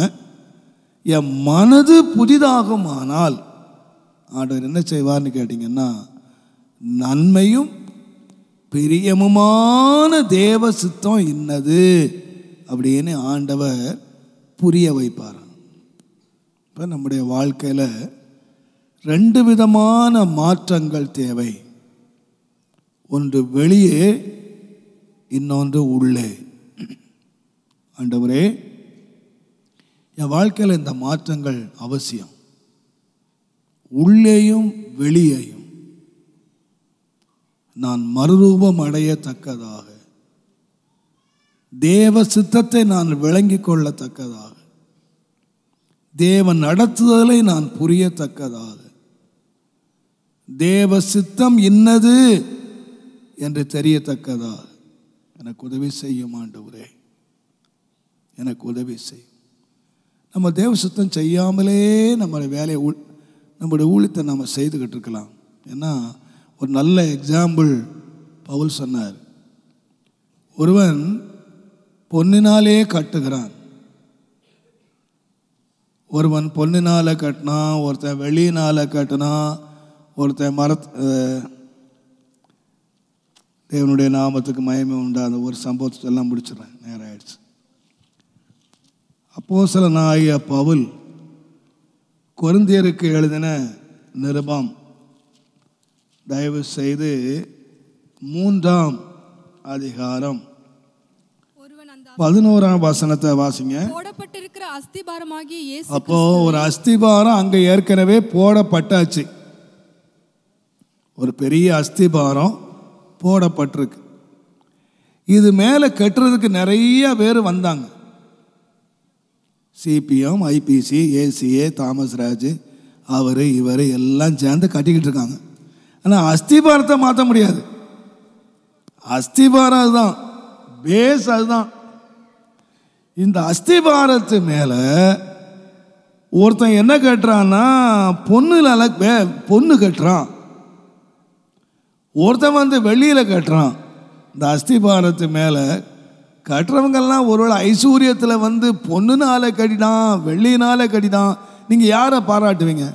என் மனது புதிதாகுமானால் ஆண்டவர் என்ன செய்வார்னு கேட்டிங்கன்னா, நன்மையும் பிரியமுமான தேவ சித்தம் இன்னது அப்படின்னு ஆண்டவர் புரிய வைப்பார். இப்போ நம்முடைய வாழ்க்கையில் 2 விதமான மாற்றங்கள் தேவை. ஒன்று வெளியே, இன்னொன்று உள்ளே. ஆண்டவரே, என் வாழ்க்கையில் இந்த மாற்றங்கள் அவசியம். உள்ளேயும் வெளியேயும் நான் மறுரூபம் அடையத்தக்கதாக, தேவ சித்தத்தை நான் விளங்கிக் கொள்ளத்தக்கதாக, தேவன் நடத்துதலை நான் புரியத்தக்கதாக, தேவ சித்தம் இன்னது என்று தெரியத்தக்கதாக எனக்கு உதவி செய்யும் ஆண்டவரே, எனக்கு உதவி செய்யும். நம்ம தேவ சித்தம் செய்யாமலே நம்மளுடைய வேலையை நம்முடைய ஊழியத்தை நம்ம செய்துக்கிட்டு இருக்கலாம். ஏன்னா ஒரு நல்ல எக்ஸாம்பிள் பவுல் சொன்னார். ஒருவன் பொன்னினாலே கட்டுகிறான், ஒருவன் பொன்னினால் கட்டினான், ஒருத்தன் வெள்ளியினால் கட்டினான், ஒருத்தன் தேவனுடைய நாமத்துக்கு மகிமை உண்டா. அந்த ஒரு சம்பவத்தை எல்லாம் முடிச்சிடறேன், நேரம் ஆயிடுச்சு. அப்போஸ்தலனாகிய பவுல் கொரிந்தியருக்கு எழுதின நிருபம் தயவு செய்து 3ஆம் அதிகாரம் 11ஆம் வசனத்தை வாசிங்க. போடப்பட்டிருக்கிற அஸ்திபாரமாகிய இயேசு. அப்போ ஒரு அஸ்திபாரம் அங்க ஏற்கனவே போடப்பட்டாச்சு. ஒரு பெரிய அஸ்திபாரம் போடப்பட்டிருக்கு. இது மேலே கட்டுறதுக்கு நிறைய பேர் வந்தாங்க. CPM, IPC, ACA, Thomas Raj, அவர் இவர் எல்லாம் சேர்ந்து கட்டிக்கிட்டு இருக்காங்க. ஆனால் அஸ்திபாரத்தை மாற்ற முடியாது. அஸ்திபாரம் அதுதான், பேஸ் அதுதான். இந்த அஸ்திபாரத்து மேலே ஒருத்தன் என்ன கட்டுறான்னா பொண்ணு கட்டுறான், ஒருத்தன் வந்து வெள்ளியில் கட்டுறான். இந்த அஸ்திபாரத்து மேலே கட்டுறவங்கெல்லாம் ஒருவேளை ஐஸ்வர்யத்தில் வந்து பொண்ணுனால கட்டிடான், வெள்ளியினால கட்டிடான். நீங்கள் யாரை பாராட்டுவீங்க?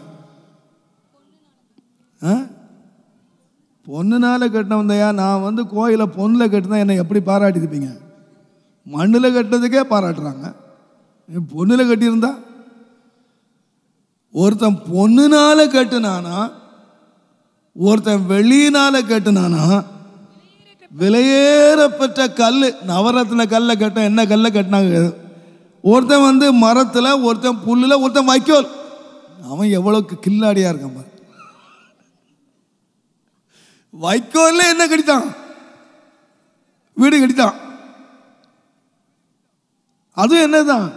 பொண்ணுனால கட்டினவந்தையா, நான் வந்து கோயிலில் பொண்ணில் கட்டினா என்னை எப்படி பாராட்டிருப்பீங்க? மண்ணில் கட்டினதுக்கே பாராட்டுறாங்க, பொண்ணில் கட்டியிருந்தா. ஒருத்தன் பொண்ணுனால கட்டுனானா, ஒருத்தன் வெள்ளியினால கட்டுனானா, விலையேறப்பட்ட கல், நவரத்ன கல்லை கட்ட, என்ன கல்லை கட்டினாங்க? ஒருத்தன் வந்து மரத்தில், ஒருத்தன் புல்லில், ஒருத்தன் வைக்கோல். அவன் எவ்வளோக்கு கில்லாடியாக இருக்கான். வைக்கோல்ல என்ன கட்டித்தான்? வீடு கட்டித்தான். அதுவும் என்னதான்?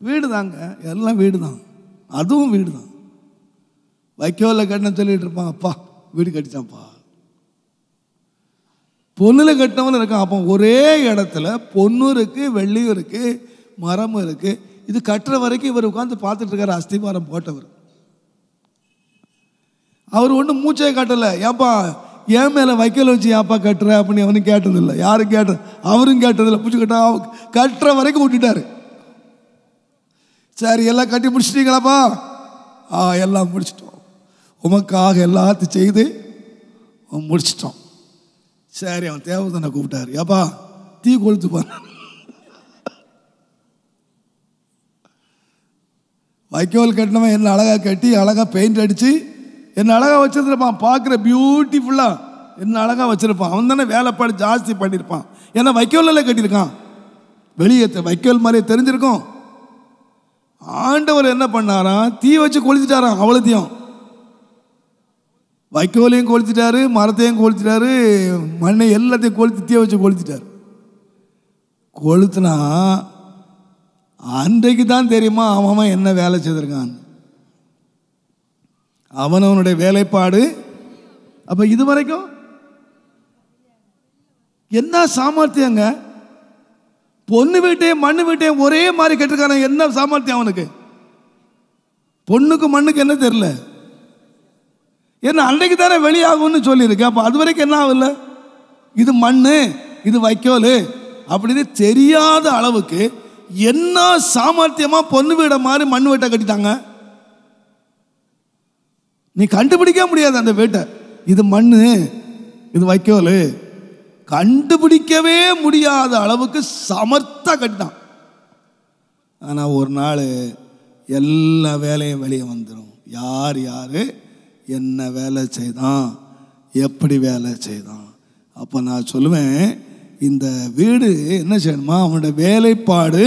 வீடு தாங்க, எல்லாம் வீடு தான், அதுவும் வீடு தான். வைக்கோல்ல கட்டின சொல்லிட்டு இருப்பான், அப்பா வீடு கட்டித்தான்ப்பா. பொண்ணில் கட்டினவன் இருக்கான். அப்போ ஒரே இடத்துல பொண்ணும் இருக்கு, வெள்ளியும் இருக்கு, மரமும் இருக்கு. இது கட்டுற வரைக்கும் இவர் உட்காந்து பார்த்துட்டு இருக்காரு. அஸ்திபாரம் போட்டவர் அவர் ஒன்றும் மூச்சே காட்டலை. ஏப்பா ஏன் மேலே வைக்கல வச்சு ஏப்பா கட்டுற அப்படின்னு அவனும் கேட்டதில்லை, யாரும் கேட்ட, அவரும் கேட்டதில்லை. பூச்சி கட்டுற வரைக்கும் விட்டுட்டாரு. சரி எல்லாம் கட்டி முடிச்சிட்டீங்களாப்பா? எல்லாம் முடிச்சிட்டோம், உமக்காக எல்லாத்தையும் செய்து முடிச்சிட்டோம். சரி, அவன் தேவதனை கூப்பிட்டாரு. ஏப்பா தீ கொளுத்துப்பான். வைக்கோல் கட்டினவன் என்ன அழகா கட்டி, அழகா பெயிண்ட் அடிச்சு என்ன அழகா வச்சிருப்பான். பார்க்குற பியூட்டிஃபுல்லா என்ன அழகா வச்சிருப்பான். அவன் தானே வேலைப்பாடு ஜாஸ்தி பண்ணியிருப்பான். ஏன்னா வைக்கோலில் கட்டியிருக்கான். வெளியே வைக்கோல் மாதிரியே தெரிஞ்சிருக்கும். ஆண்டவர் என்ன பண்ணாராம்? தீ வச்சு கொளுத்திட்டாராம். அவ்வளோத்தையும், வைக்கோலையும் கொளுத்திட்டாரு, மரத்தையும் கொளுத்திட்டாரு, மண்ணை எல்லாத்தையும் கொளுத்தி தீ வச்சு கொளுத்திட்டாரு. கொளுத்துனா அன்றைக்கு தான் தெரியுமா அவன் என்ன வேலை செய்திருக்கான், அவனுடைய வேலைப்பாடு. அப்ப இது வரைக்கும் என்ன சாமர்த்தியங்க? பொண்ணு வீட்டையும் மண்ணு வீட்டையும் ஒரே மாதிரி கட்டிருக்கான, என்ன சாமர்த்தியம் அவனுக்கு? பொண்ணுக்கு மண்ணுக்கு என்ன தெரியல, ஏன்னா அன்றைக்கு தானே வெளியாகும்னு சொல்லியிருக்கு. அப்போ அது வரைக்கும் என்ன ஆகல? இது மண்ணு, இது வைக்கோல் அப்படின்னு தெரியாத அளவுக்கு என்ன சாமர்த்தியமா பொண்ணு வீட மாதிரி மண் வீட்டை கட்டிட்டாங்க. நீ கண்டுபிடிக்க முடியாது அந்த வீட்டை. இது மண்ணு, இது வைக்கோல், கண்டுபிடிக்கவே முடியாத அளவுக்கு சமர்த்தா கட்டிட்டான். ஆனால் ஒரு நாள் எல்லா வேலையும் வெளியே வந்துடும். யார் யார் என்ன வேலை செய்தான், எப்படி வேலை செய்தான். அப்போ நான் சொல்லுவேன், இந்த வீடு என்ன செய்யணுமா, அவனுடைய வேலைப்பாடு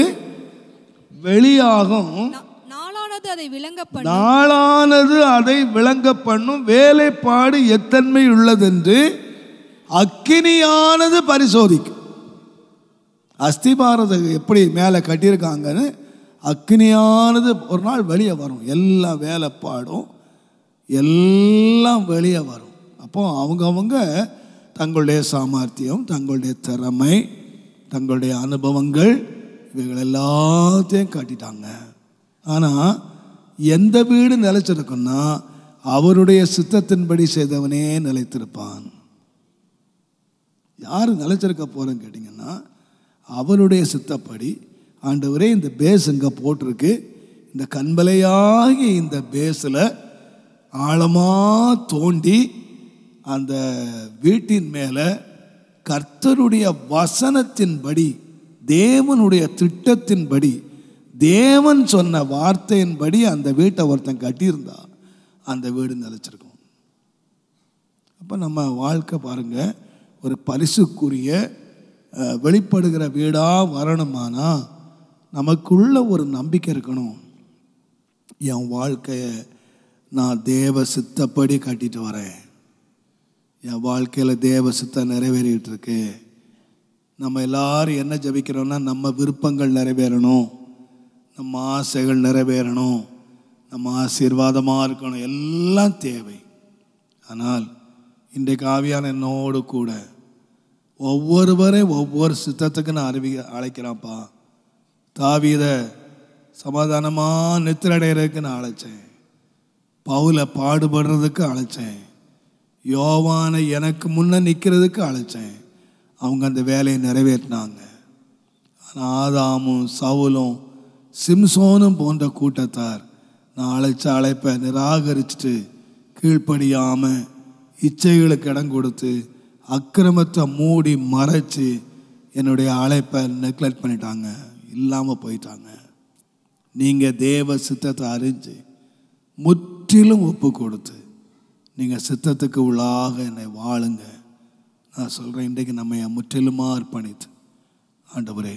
வெளியாகும். நாளானது அதை விளங்க பண்ணும். வேலைப்பாடு எத்தன்மை உள்ளதென்று அக்கினியானது பரிசோதிக்கும். அஸ்திபாரத்தை எப்படி மேலே கட்டியிருக்காங்கன்னு அக்கினியானது ஒரு நாள் வெளியே வரும். எல்லா வேலைப்பாடும் எல்லாம் வெளியே வரும். அப்போ அவங்கவுங்க தங்களுடைய சாமர்த்தியம், தங்களுடைய திறமை, தங்களுடைய அனுபவங்கள் இவைகள் எல்லாத்தையும் காட்டிட்டாங்க. ஆனால் எந்த வீடு நிலைச்சிருக்குன்னா அவருடைய சித்தத்தின்படி செய்தவனே நிலைத்திருப்பான். யார் நிலைச்சிருக்க போகிறேன்னு கேட்டிங்கன்னா அவருடைய சித்தப்படி. ஆண்டவரே இந்த பேஸ் இங்கே போட்டிருக்கு, இந்த கண்பலையாகி இந்த பேஸில் ஆழமாக தோண்டி அந்த வீட்டின் மேலே கர்த்தருடைய வசனத்தின்படி, தேவனுடைய திட்டத்தின்படி, தேவன் சொன்ன வார்த்தையின்படி அந்த வீட்டை ஒருத்தன் கட்டியிருந்தா அந்த வீடு நிலைச்சிருக்கும். அப்போ நம்ம வாழ்க்கை பாருங்கள், ஒரு பரிசுக்குரிய வெளிப்படுகிற வீடாக வரணுமானா நமக்குள்ள ஒரு நம்பிக்கை இருக்கணும். என் வாழ்க்கையை நான் தேவ சித்தப்படி கட்டிட்டு வரேன், என் வாழ்க்கையில் தேவ சித்தம் நிறைவேறிட்டு இருக்கு. நம்ம எல்லாரும் என்ன ஜெபிக்கிறோம்னா, நம்ம விருப்பங்கள் நிறைவேறணும், நம்ம ஆசைகள் நிறைவேறணும், நம்ம ஆசீர்வாதமாக இருக்கணும், எல்லாம் தேவை. ஆனால் இன்றைக்கு ஆவியான என்னோடு கூட ஒவ்வொருவரையும் ஒவ்வொரு சித்தத்துக்கு நான் அழைக்கிறான்ப்பா. தாவீதை சமாதானமாக நித்திரடைகிறதுக்கு நான் அழைச்சேன், பவுலை பாடுபடுறதுக்கு அழைச்சேன், யோவானை எனக்கு முன்னே நிற்கிறதுக்கு அழைச்சேன். அவங்க அந்த வேலையை நிறைவேற்றினாங்க. ஆனால் ஆதாமும் சவுலும் சிம்சோனும் போன்ற கூட்டத்தார் நான் அழைச்ச அழைப்பை நிராகரிச்சுட்டு கீழ்ப்படியாமல் இச்சைகளுக்கு இடம் கொடுத்து அக்கிரமத்தை மூடி மறைச்சு என்னுடைய அழைப்பை நெக்லெக்ட் பண்ணிட்டாங்க, இல்லாமல் போயிட்டாங்க. நீங்கள் தேவ சித்தத்தை அறிஞ்சு முற்றிலும் ஒப்பு கொடுத்து நீங்கள் சித்தத்துக்கு உள்ளாக என்னை வாழுங்க. நான் சொல்கிறேன், இன்றைக்கு நம்ம முற்றிலுமாக அர்ப்பணித்து, ஆண்டவரே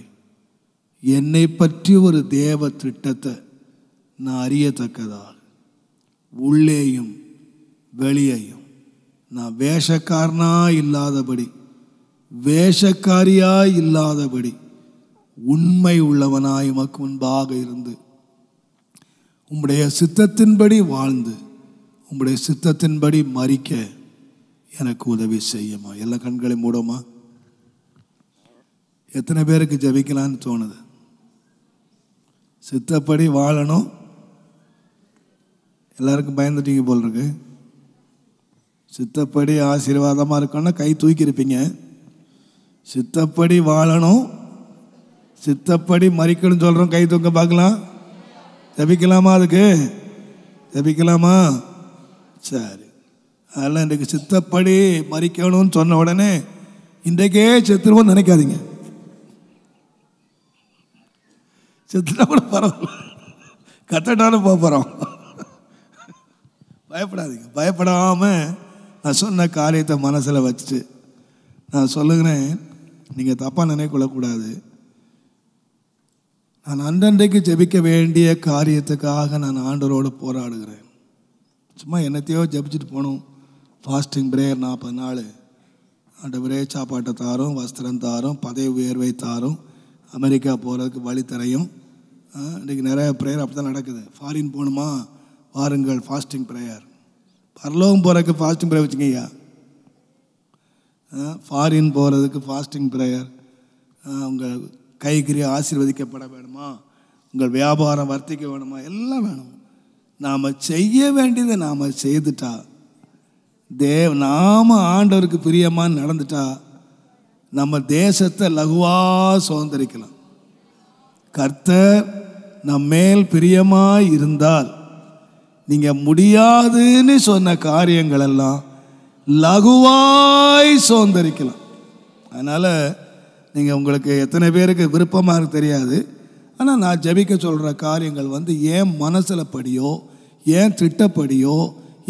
என்னை பற்றி ஒரு தேவ திட்டத்தை நான் அறியத்தக்கதாக உள்ளேயும் வெளியேயும் நான் வேஷக்காரனாக இல்லாதபடி, வேஷக்காரியாய் இல்லாதபடி உண்மை உள்ளவனாய் உமக்கு முன்பாக இருந்து உம்முடைய சித்தத்தின்படி வாழ்ந்து உம்முடைய சித்தத்தின்படி மரிக்க எனக்கு உதவி செய்யுமா. எல்லா கண்களையும் மூடுமா. எத்தனை பேருக்கு ஜெபிக்கலான்னு தோணுது? சித்தப்படி வாழணும். எல்லாருக்கும் பயந்துட்டீங்க போல் இருக்கு. சித்தப்படி ஆசீர்வாதமாக இருக்கணும்னா கை தூக்கியிருப்பீங்க. சித்தப்படி வாழணும், சித்தப்படி மறிக்கணும்னு சொல்கிறோம். கை தூக்க பார்க்கலாம். ஜெபிக்கலாமா? அதுக்கு ஜெபிக்கலாமா? சரி. அதெல்லாம் இன்றைக்கு சித்தப்படி மறிக்கணும்னு சொன்ன உடனே இன்றைக்கே செத்துருவோன்னு நினைக்காதீங்க. செத்துட்டா கூட பரவாயில்ல, கத்தட்டாலும் போகிறோம். பயப்படாதீங்க. பயப்படாமல் நான் சொன்ன காரியத்தை மனசில் வச்சுட்டு நான் சொல்லுகிறேன், நீங்கள் தப்பாக நினைக்கொள்ளக்கூடாது. நான் அன்றன்றைக்கு ஜெபிக்க வேண்டிய காரியத்துக்காக நான் ஆண்டவரோடு போராடுகிறேன். சும்மா என்னத்தையோ ஜெபிச்சுட்டு போகணும். ஃபாஸ்டிங் பிரேயர் 40 நாள். ஆண்டவரே சாப்பாட்டை தாரும், வஸ்திரம் தாரும், பதவி உயர்வை தாரும், அமெரிக்கா போகிறதுக்கு வழி தரையும். இன்றைக்கி நிறைய ப்ரேயர் அப்படி தான் நடக்குது. ஃபாரின் போகணுமா, வாருங்கள் ஃபாஸ்டிங் ப்ரேயர். பரலோகம் போகிறதுக்கு ஃபாஸ்டிங் ப்ரேயர் வச்சுக்கய்யா. ஃபாரின் போகிறதுக்கு ஃபாஸ்டிங் ப்ரேயர். உங்கள் கைக்கிரியை ஆசீர்வதிக்கப்பட வேணுமா, உங்கள் வியாபாரம் வர்த்திக்க வேணுமா, எல்லாம் வேணும். நாம் செய்ய வேண்டியதை நாம் செய்துட்டா, நாம ஆண்டவருக்கு பிரியமாக நடந்துட்டா நம்ம தேசத்தை லகுவாக சுதந்திரிக்கலாம். கர்த்தர் நம்ம மேல் பிரியமாக இருந்தால் நீங்கள் முடியாதுன்னு சொன்ன காரியங்கள் எல்லாம் லகுவாய் சுதந்திரிக்கலாம். அதனால் நீங்கள் உங்களுக்கு எத்தனை பேருக்கு விருப்பமாக இருக்கு தெரியாது. ஆனால் நான் ஜெபிக்க சொல்கிற காரியங்கள் ஏன் மனசில் படியோ, ஏன் திட்டப்படியோ,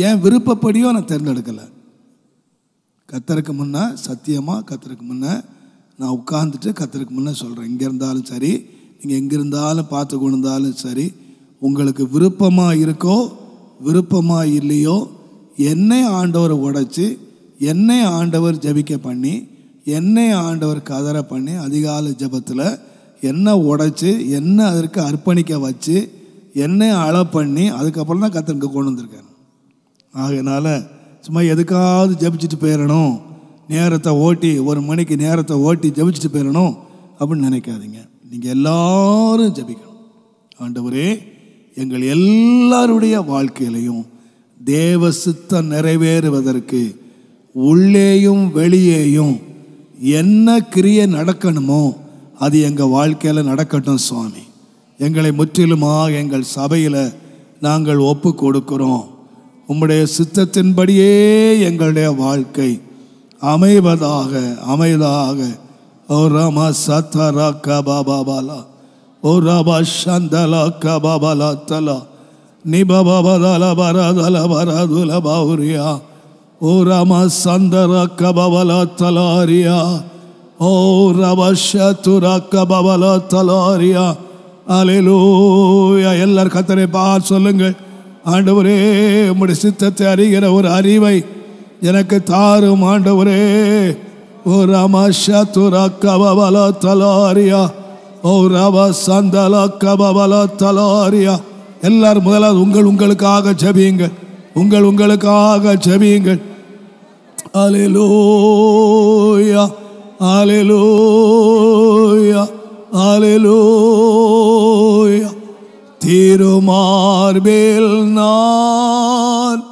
ஏன் விருப்பப்படியோ நான் தேர்ந்தெடுக்கலை. கர்த்தருக்கு முன்னே சத்தியமாக கர்த்தருக்கு முன்னே நான் உட்கார்ந்துட்டு கர்த்தருக்கு முன்னே சொல்கிறேன். இங்கே இருந்தாலும் சரி, நீங்கள் எங்கே இருந்தாலும் பார்த்து கொண்டு இருந்தாலும் சரி, உங்களுக்கு விருப்பமாக இருக்கோ விருப்பமாக இல்லையோ, என்னை ஆண்டவர் உடைச்சி, என்னை ஆண்டவர் ஜெபிக்க பண்ணி, என்னை ஆண்டவர் கதற பண்ணி, அதிகாலை ஜெபத்தில் என்னை உடைச்சி, என்னை அதற்கு அர்ப்பணிக்க வச்சு, என்னை அழ பண்ணி, அதுக்கப்புறம் தான் கர்த்தருக்கு கொண்டு வந்திருக்காரு. ஆகையினால சும்மா எதுக்காவது ஜெபிச்சுட்டு போயிடணும், நேரத்தை ஓட்டி 1 மணிக்கு நேரத்தை ஓட்டி ஜெபிச்சுட்டு போயிடணும் அப்படின்னு நினைக்காதீங்க. நீங்கள் எல்லாரும் ஜெபிக்கணும். ஆண்டவரே, எங்கள் எல்லாருடைய வாழ்க்கையிலையும் தேவ சித்தம் நிறைவேறுவதற்கு உள்ளேயும் வெளியேயும் என்ன கிரியை நடக்கணுமோ அது எங்கள் வாழ்க்கையில் நடக்கட்டும் சுவாமி. எங்களை முற்றிலுமாக எங்கள் சபையில் நாங்கள் ஒப்பு கொடுக்கிறோம். உம்முடைய சித்தத்தின்படியே எங்களுடைய வாழ்க்கை அமைவதாக அமைதாக. ஓ ராமா சத்தரா கபாபாலா, ஓ ராபா சந்தலா கபாபலா தலா நிபபாபதல பரதல பரதுல பௌரியா, ஓ ராமா சந்தரா கபாபலா தலாரியா, ஓ ராபா சத்துரா கபாபலா தலாரியா. அல்லேலூயா. எல்லாரும் கர்த்தரை பார்த்து சொல்லுங்கள், ஆண்டவரே உம்முடைய சித்தத்தை அறிகிற ஒரு அறிவை எனக்கு தாரும் ஆண்டவரே. ஓ ராமா சத்துரா கபாபலா தலாரியா, ஓ ராபா சந்தலா கபாபலா தலாரியா. எல்லாரும் முதலாவது உங்களுக்காக ஜெபியுங்கள், உங்களுக்காக ஜெபியுங்கள். அல்லேலூயா அல்லேலூயா அல்லேலூயா. திருமார்பில் நான்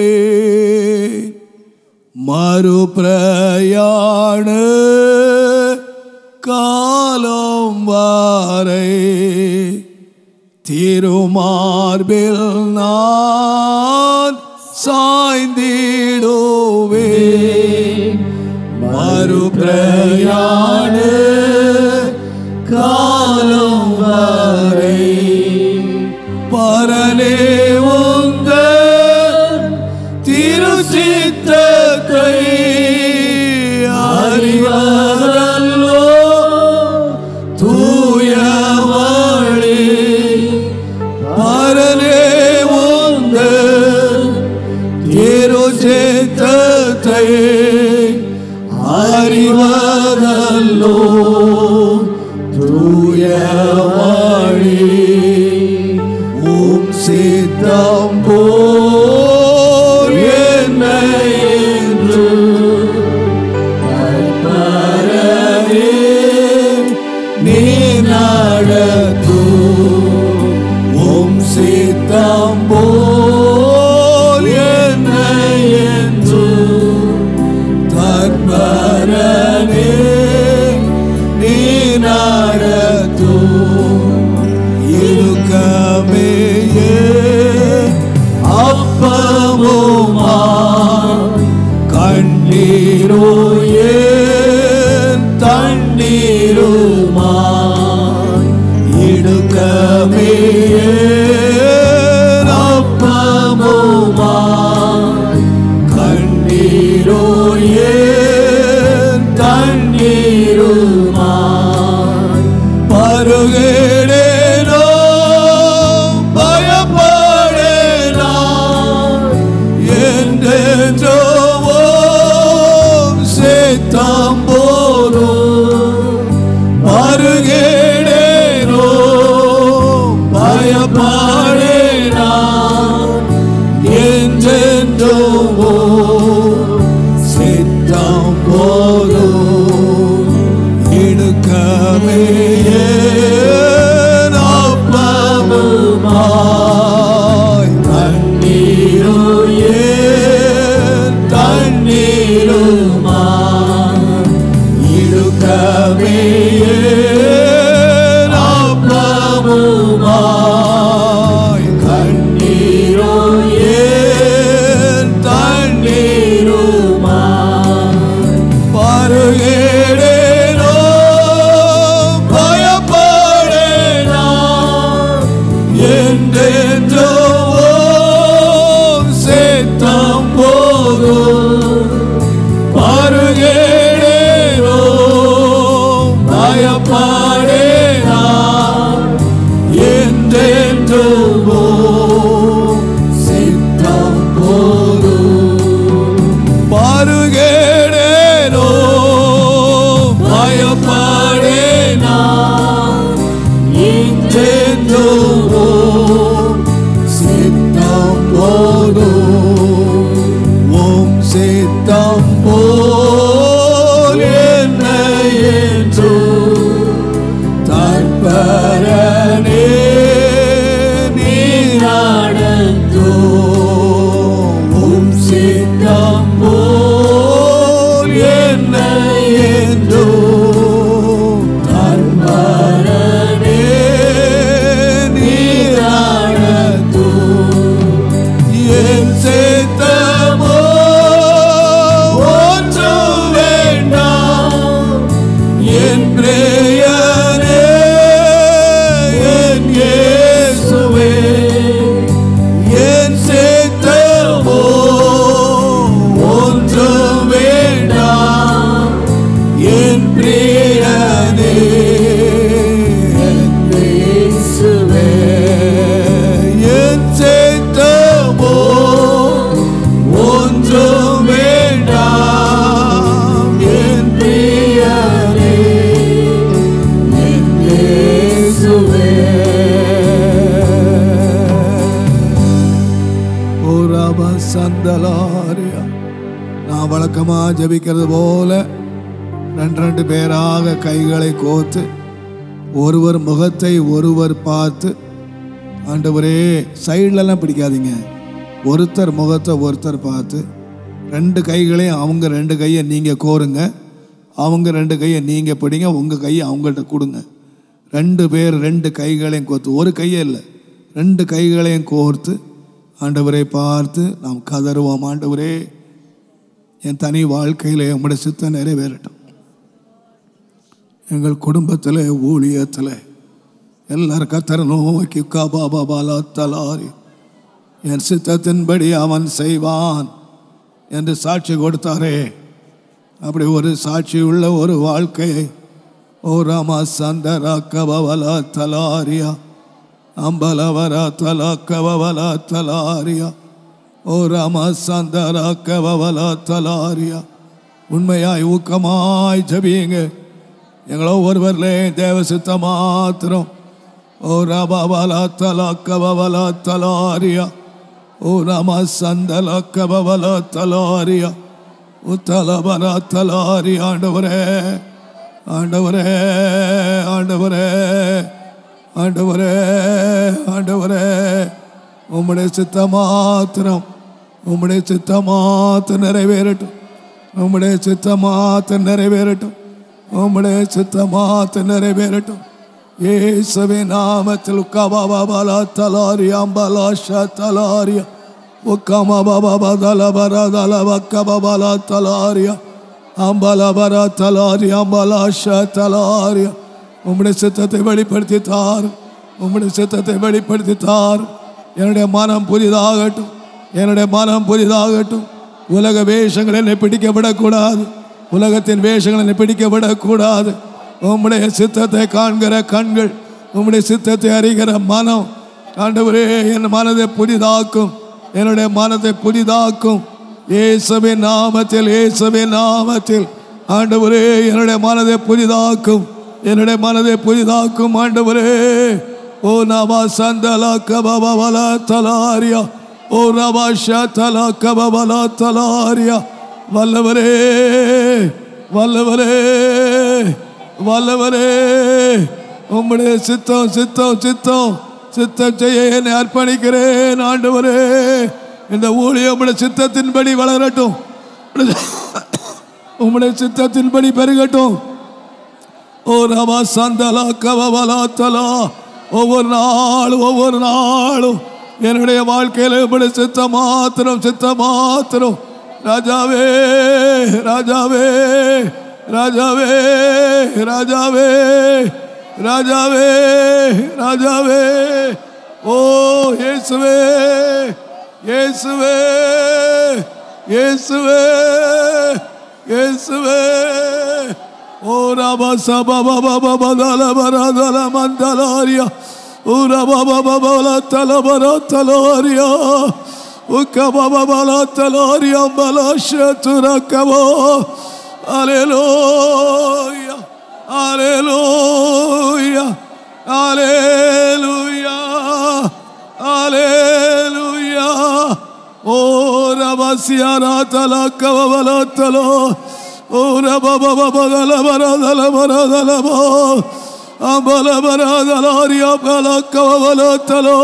சாய்ந்திடுவேன், மறுபிரயாண காலம் வரை. திருமார்பில் நான் சாய்ந்திடுவேன், மறுபிரயாண காலம் வரை. பரனே உந்தன் திருச்சித்தத்தை அறிவதல்லோ தூயவளே. பரனே உந்தன் திருச்சித்தத்தை அறிவதல்லோ தூயவளே. உம் சித்தம் போல் என்னை என்று பரனே நீ நடத்தும். உம் சித்தம் போல் என்னை என்று தற்பரனே நீ நடத்தும். இழுக்கமேயே அப்பமுமா கண்ணீரோ ஏன் தண்ணீருமா. இடுக்கமேயே அப்பமுமா கண்ணீரோ ஏன் தண்ணீருமா. பருகேனோ பயப்படேனா என்றென்றோ சேத்தம் போதும். பருகேனோ பயப்படேனா என்றென்றோ சேத்தம் போதும். இடுக்கமேயே அப்பமுமாய் தண்ணீரோ ஏன் தண்ணீருமா. இடுக்கமேயே அப்பமுமாய் தண்ணீரோ ஏன் தண்ணீருமா. பருகேனோ பயப்படேனா என்றென்றோ சேத்தம் போதும். பருகேனோ பயப்படேனா என்றென்றோ சேத்தம் போதும். பருகேனோ பயப்படேனா என்றென்றோ சித்தம் போதும். உம் சித்தம் போல் என்னை என்று தற்பரனே நீ நடத்தும். உம் சித்தம் போல் என்னை என்று என் பிரியனே என் இயேசுவே என் சேத்தமோ ஒன்றும் வேண்டாம் என் பிரியனே என் இயேசுவே ஓ ராபா சந்தலாரியா. நான் வழக்கமாக ஜபிக்கிறது போல ரெண்டு பேராக கைகளை கோத்து ஒருவர் முகத்தை ஒருவர் பார்த்து, ஆண்டவரே சைட்லலாம் பிடிக்காதீங்க, ஒருத்தர் முகத்தை ஒருத்தர் பார்த்து ரெண்டு கைகளையும் அவங்க ரெண்டு கையை நீங்கள் கோருங்க, அவங்க ரெண்டு கையை நீங்கள் பிடிங்க, உங்கள் கையை அவங்கள்ட்ட கொடுங்க. ரெண்டு பேர் ரெண்டு கைகளையும் கோர்த்து, ஒரு கையை இல்லை ரெண்டு கைகளையும் கோர்த்து ஆண்டவரை பார்த்து நாம் கதறுவோம். ஆண்டவரே என் தனி வாழ்க்கையில் உம்முடைய சித்தம் நிறைவேறட்டும். எங்கள் குடும்பத்தில் ஊழியத்தில் எல்லாரும் கர்த்தரை நோக்கி பாபா தலாரி என் சித்தத்தின்படி அவன் செய்வான் என்று சாட்சி கொடுத்தாரே, அப்படி ஒரு சாட்சி உள்ள ஒரு வாழ்க்கையை ஓ ராமா சந்தரா கபவலா தலாரியா அம்பலவரா தலா கபவலா தலாரியா ஓ ராமா சந்தரா கபவலா தலாரியா. உண்மையாய் ஊக்கமாய் ஜபியுங்க. எங்களோ ஒருவர்லே தேவ சித்த மாத்திரம் ஓ ராபாவலா தலா கபவலா தலாரியா ஓ ராமா சந்தலா கபவலா தலாரியா உத்தலபரா தலாரி. ஆண்டவரே ஆண்டவரே ஆண்டவரே ஆண்டவரே ஆண்டவரே உம்முடைய சித்த மாத்திரம் உம்முடைய சித்த மாத்திரம் நிறைவேறட்டும். உம்முடைய சித்த மாத்திரம் நிறைவேறட்டும். உம்முடைய சித்த மாத்திரம் நிறைவேறட்டும். இயேசுவின் நாமத்தில் கபாபாலா தலாரியா அம்பலாஷா தலாரியா உக்கமபாபா தலபரா தலபக்கபாலா தலாரியா அம்பலபரா தலாரியா அம்பலாஷா தலாரியா. உம்முடைய சித்தத்தை வெளிப்படுத்தி தார். உம்முடைய சித்தத்தை வெளிப்படுத்தி தார். என்னுடைய மனம் புதிதாகட்டும். என்னுடைய மனம் புதிதாகட்டும். உலக வேஷங்கள் என்னை பிடிக்கப்படக்கூடாது. உலகத்தின் வேஷங்கள் என்னை பிடிக்கப்படக்கூடாது. உம்முடைய சித்தத்தை காண்கிற கண்கள், உம்முடைய சித்தத்தை அறிகிற மனம் ஆண்டவரே என் மனதை புதிதாக்கும். என்னுடைய மனதை புதிதாக்கும். இயேசுவின் நாமத்தில் இயேசுவின் நாமத்தில் ஆண்டவரே என்னுடைய மனதை புதிதாக்கும். என்னுடைய மனதை புதிதாக்கும் ஆண்டவரே. ஓ நாமா சந்தலா கபவலா தலாரியா ஓ ரபாஷா தலா கபவலா தலாரியா. வல்லவரே வல்லவரே வல்லவரே உம்முடைய சித்தம் சித்தம் சித்தம் சித்தம் செய்ய என்னை அர்ப்பணிக்கிறேன் ஆண்டவரே. இந்த ஊழியம் உம்முடைய சித்தத்தின்படி வளரட்டும். உம்முடைய சித்தத்தின்படி பெருகட்டும். ஓ ரபா சந்தலா கபவலா தலா. ஒவ்வொரு நாளும் என்னுடைய வாழ்க்கையில் இப்படி சித்த மாத்திரம் சித்த மாத்திரம். ராஜாவே ராஜாவே ராஜாவே ராஜாவே ராஜாவே ராஜாவே. ஓ இயேசுவே இயேசுவே இயேசுவே இயேசுவே. ஓ ராபா சபா பாபா பாபா தல பரா தல மந்தலாரியா ஓ ராபா பாபா பாலா தல பரா தலாரியா உக்க Baba Bala தலாரியா பலாஷா துரக்கவோ. Hallelujah, hallelujah, hallelujah, hallelujah. Oh, Rabasiara talakavvala talo. Oh, Rababababalabaradalabaradalabo. Ambalabaradalaria balakavvala talo.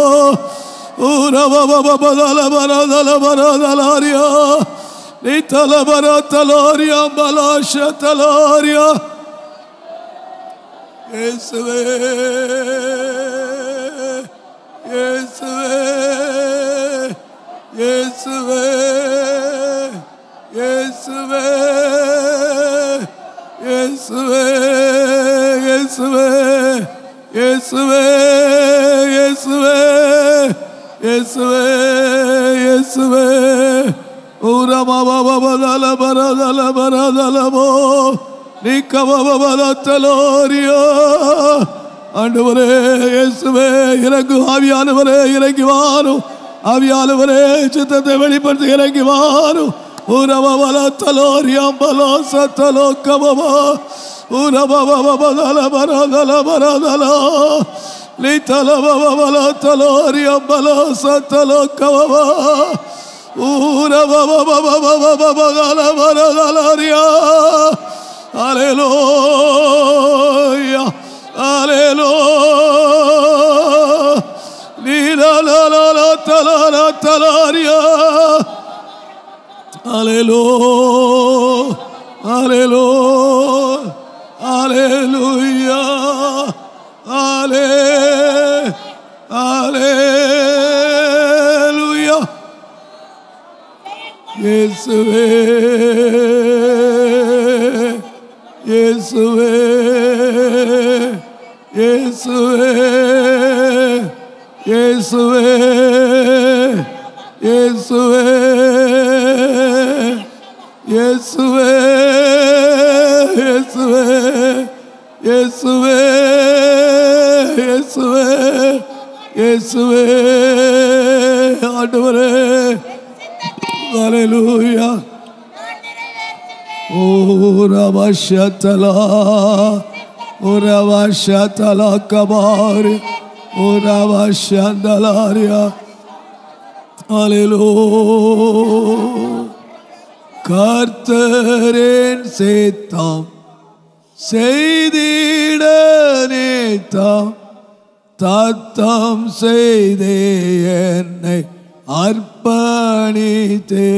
Oh, Rababababalabaradalabaradalaria. Italabaratalaria balasha talaria. Yeswe Yeswe Yeswe Yeswe Yeswe Yeswe Yeswe Yeswe Yeswe Yeswe. Ura baba baba dala bara dala bara dala bo. நீக்கவலத்தலோரியா. ஆண்டவரே இயேசுவே இறங்கு. ஆவியானவரே இறங்கி வாரும். ஆவியானவரே சித்தத்தை வெளிப்படுத்தி இறங்கி வாரும். உரவலத்தலோரியம் பலோ சத்தலோ கவவா உரவவவதல பரதல பரதல லித்தலவவலத்தலோரியம் பலோ சத்தலோ கவவா உரவவவவவதல பரதலரியா. Hallelujah, hallelujah. Nila la la la la talaria. Hallelujah, hallelujah, hallelujah, hallelujah. Yesue. Yesue, Yesue, Yesue, Yesue, Yesue, Yesue, Yesue, Yesue, Yesue, ஆண்டவரே. Hallelujah. Urabashatala, Urabashatala kabari, Urabashandalaria. Hallelujah. கர்த்தரின் சித்தம் செய்திட நித்தம் தத்தம் செய்தே என்னை அர்ப்பணித்தே.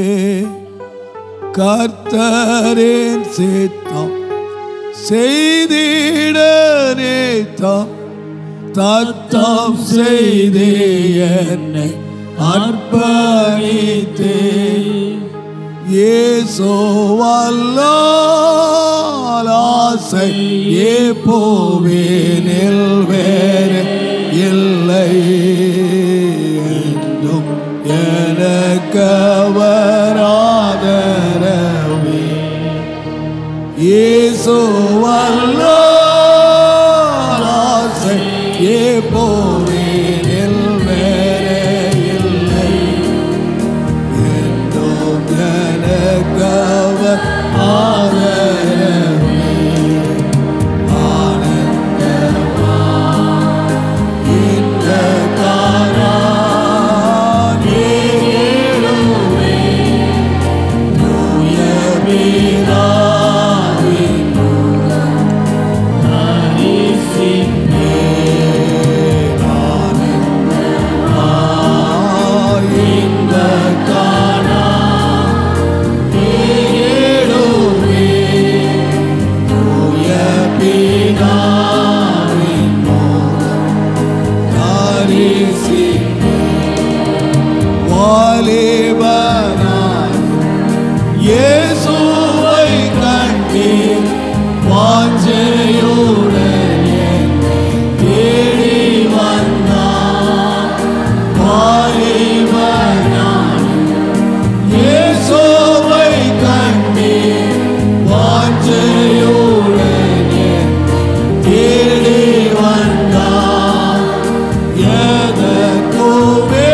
கர்த்தரின் சித்தம் செய்திட நித்தம் தத்தம் செய்தே என்னை அர்ப்பணித்தே. இயேசுவல்லால் ஆசை எப்போவேனில் வேறு இல்லை என்றும் எனக்கவர் ஆதரவே. இயேசுவல்லால் ஆசை எப்போவேனில் வேறு இல்லை என்றும் எனக்கவர் ஆதரவே. ஆனந்தமா இந்த காரானேடுவே தூய பிதாவின் மூலம் தரிசிப்பே. ஆனந்தமா இந்த இயேசுவை கண்டேன் வாஞ்சையுடன் என்னை தேடி வந்தான். வாலிபனாய் இயேசுவை கண்டேன் வாஞ்சையுடன் என்னை தேடி வந்தான். எதற்குமே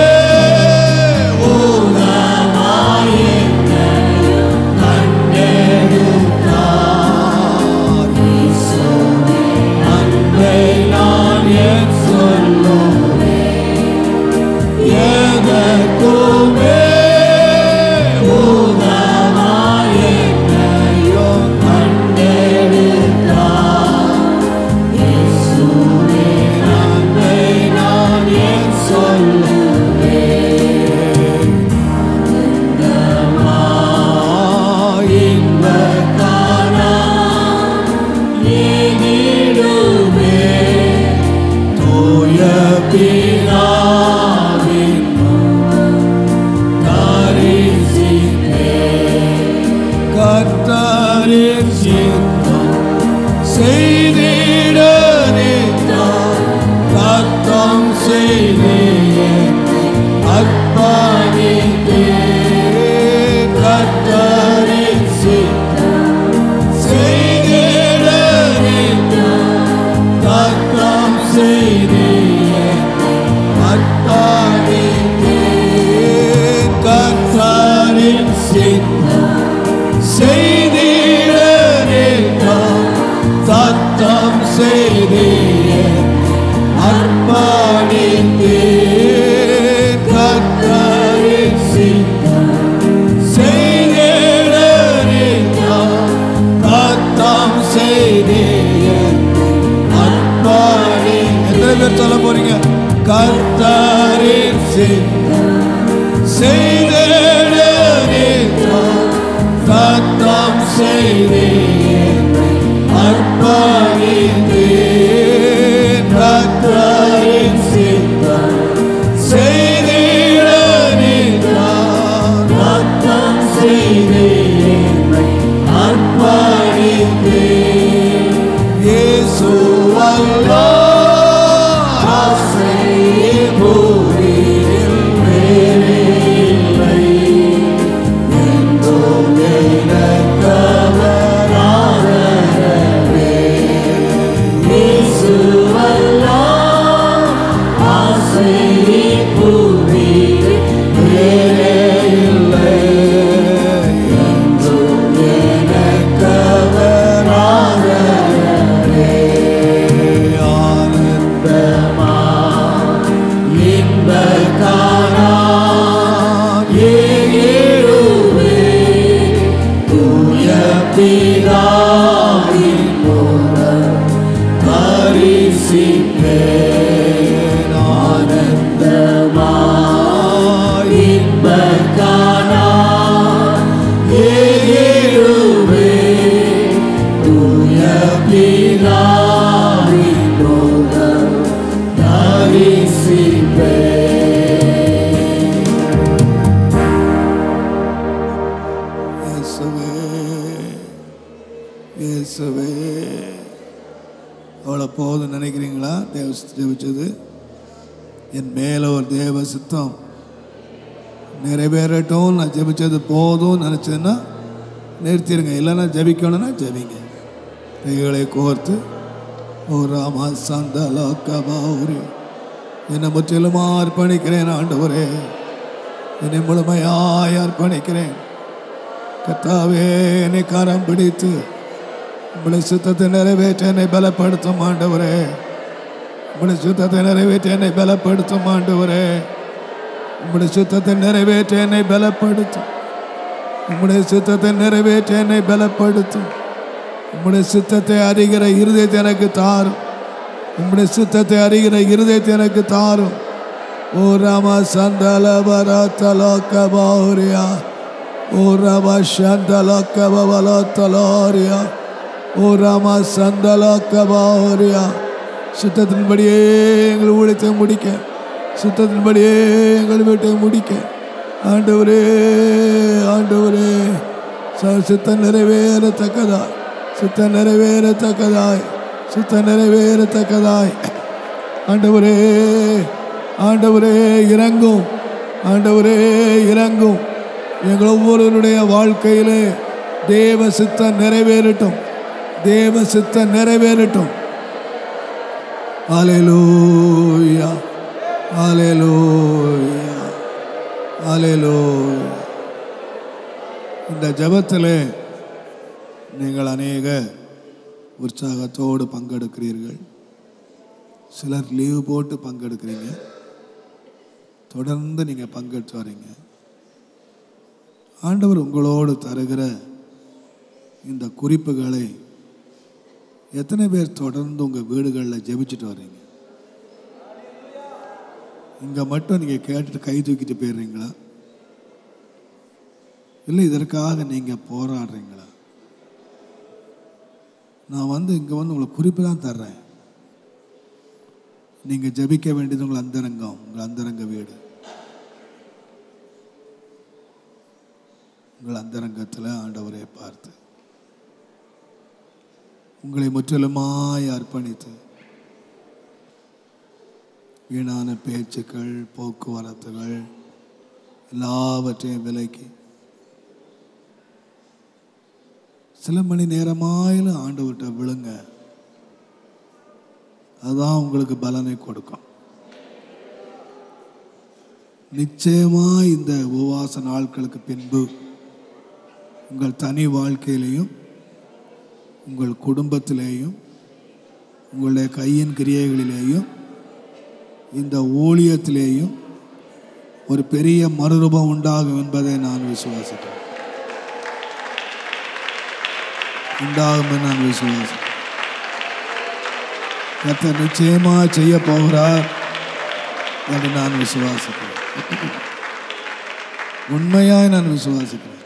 கர்த்தரின் சித்தம் செய்திட நித்தம் தத்தம் செய்தே அர்ப்பணித்தே. கர்த்தரின் சித்தம் செய்தே செய்தே அன்பாடி. எத்தனை பேர் சொல்ல போறீங்க? கர்த்தரின் சித்தம் செய்தேன் சத்தம் செய்தே அன்பாடித்தேன். கர்த்தரின் சித்தம் செய்தேன் சத்தம் செய்தே அன்பாடித்தேன். இயேசு அல்லாஹ் ஆசையின் பூரியில் வேறே இல்லை. என்றும் எனக்கவர் ஆதரவே. இயேசு அல்லாஹ் ஆசையின் பூரியில் வேறே இல்லை. என்றும் எனக்கவர் ஆதரவே. ஆனந்தமா இன்பக் காணான் ஏழுவே தூய பிதாவின் மூலம் பரிசிப்பேன். ஆனந்தமா இன்பக் காணான் ஏழுவே தூய பிதாவின் மூலம் பரிசிப்பேன். இயேசுவே இயேசுவே. அவ்வளோ போதும் நினைக்கிறீங்களா? தேவ ஜெபிச்சது என் மேலே ஒரு தேவ சித்தம் நிறைவேறட்டும். நான் ஜெபிச்சது போதும் நினச்சதுன்னா நிறுத்திடுங்க. இல்லைன்னா ஜெபிக்கணும்னா ஜெபிங்க. கைகளை கோர்த்து ஓ ராமா சந்தலா கபாரி என்னை முற்றிலுமா அர்ப்பணிக்கிறேன் ஆண்டவரே. என்னை முழுமையாய் அர்ப்பணிக்கிறேன். கர்த்தாவே, என்னை கரம் பிடித்து உங்களுடைய சுத்தத்தை நிறைவேற்ற என்னை பலப்படுத்தும் ஆண்டவரே. உங்களுடைய சுத்தத்தை நிறைவேற்ற என்னை பலப்படுத்தும் ஆண்டவரே. உங்களுடைய சுத்தத்தை நிறைவேற்ற என்னை பலப்படுத்தும். உங்களுடைய சுத்தத்தை நிறைவேற்ற என்னை பலப்படுத்தும். உங்களுடைய சுத்தத்தை அறிகிற இருதயத்தை எனக்கு தாரும். உங்களுடைய சுத்தத்தை அறிகிற இருதயத்தை எனக்கு தாரும். ஓ ராமா சந்தல பரத்தலோ கபௌரியா ஓ ராமா சந்தலோ கபவலோ தலோரியா ஓ ராமா சந்தலோ கபௌரியா. சுத்தத்தின்படியே எங்கள் ஊழியத்தை முடிக்க, சுத்தத்தின்படியே எங்கள் வீட்டை முடிக்க ஆண்டவரே ஆண்டவரே. சுத்தம் நிறைவேறத்தக்கதாய், சுத்தம் நிறைவேறத்தக்கதாய், சுத்தம் நிறைவேறத்தக்கதாய் ஆண்டவரே ஆண்டவரே இறங்கும். ஆண்டவரே இறங்கும். எங்கள் ஒவ்வொருவருடைய வாழ்க்கையிலே தேவ சித்தம் நிறைவேறட்டும். தேவ சித்தம் நிறைவேறட்டும். ஹல்லேலூயா ஹல்லேலூயா ஹல்லேலூயா. இந்த ஜெபத்திலே நீங்கள் அநேக உற்சாகத்தோடு பங்கெடுக்கிறீர்கள். சிலர் லீவு போட்டு பங்கெடுக்கிறீங்க. தொடர்ந்து நீங்கள் பங்கெடுத்து வரீங்க. ஆண்டவர் உங்களோடு தருகிற இந்த குறிப்புகளை எத்தனை பேர் தொடர்ந்து உங்கள் வீடுகளில் ஜெபிச்சுட்டு வர்றீங்க? இங்கே மட்டும் நீங்கள் கேட்டுட்டு கை தூக்கிட்டு போயிடுறீங்களா? இல்லை இதற்காக நீங்கள் போராடுறீங்களா? நான் இங்கே உங்களுக்கு குறிப்பு தான் தர்றேன். நீங்கள் ஜெபிக்க வேண்டியது உங்கள் அந்தரங்கம், உங்கள் அந்தரங்க வீடு. உங்கள் அந்தரங்கத்தில் ஆண்டவரை பார்த்து உங்களை முற்றிலுமாய் அர்ப்பணித்து வீணான பேச்சுக்கள், போக்குவரத்துகள் எல்லாவற்றையும் விலக்கி சில மணி நேரமாயிலும் ஆண்டவர்கிட்ட விழுங்க. அதுதான் உங்களுக்கு பலனை கொடுக்கும். நிச்சயமா இந்த உபவாச நாட்களுக்கு பின்பு உங்கள் தனி வாழ்க்கையிலையும், உங்கள் குடும்பத்திலேயும், உங்களுடைய கையின் கிரியைகளிலேயும், இந்த ஊழியத்திலேயும் ஒரு பெரிய மறுரூபம் உண்டாகும் என்பதை நான் விசுவாசிக்கிறேன். உண்டாகும் நான் விசுவாசிக்கிறேன். கர்த்தர் நிச்சயமா செய்ய போகிறார் என்று நான் விசுவாசிக்கிறேன். உண்மையாய் நான் விசுவாசிக்கிறேன்.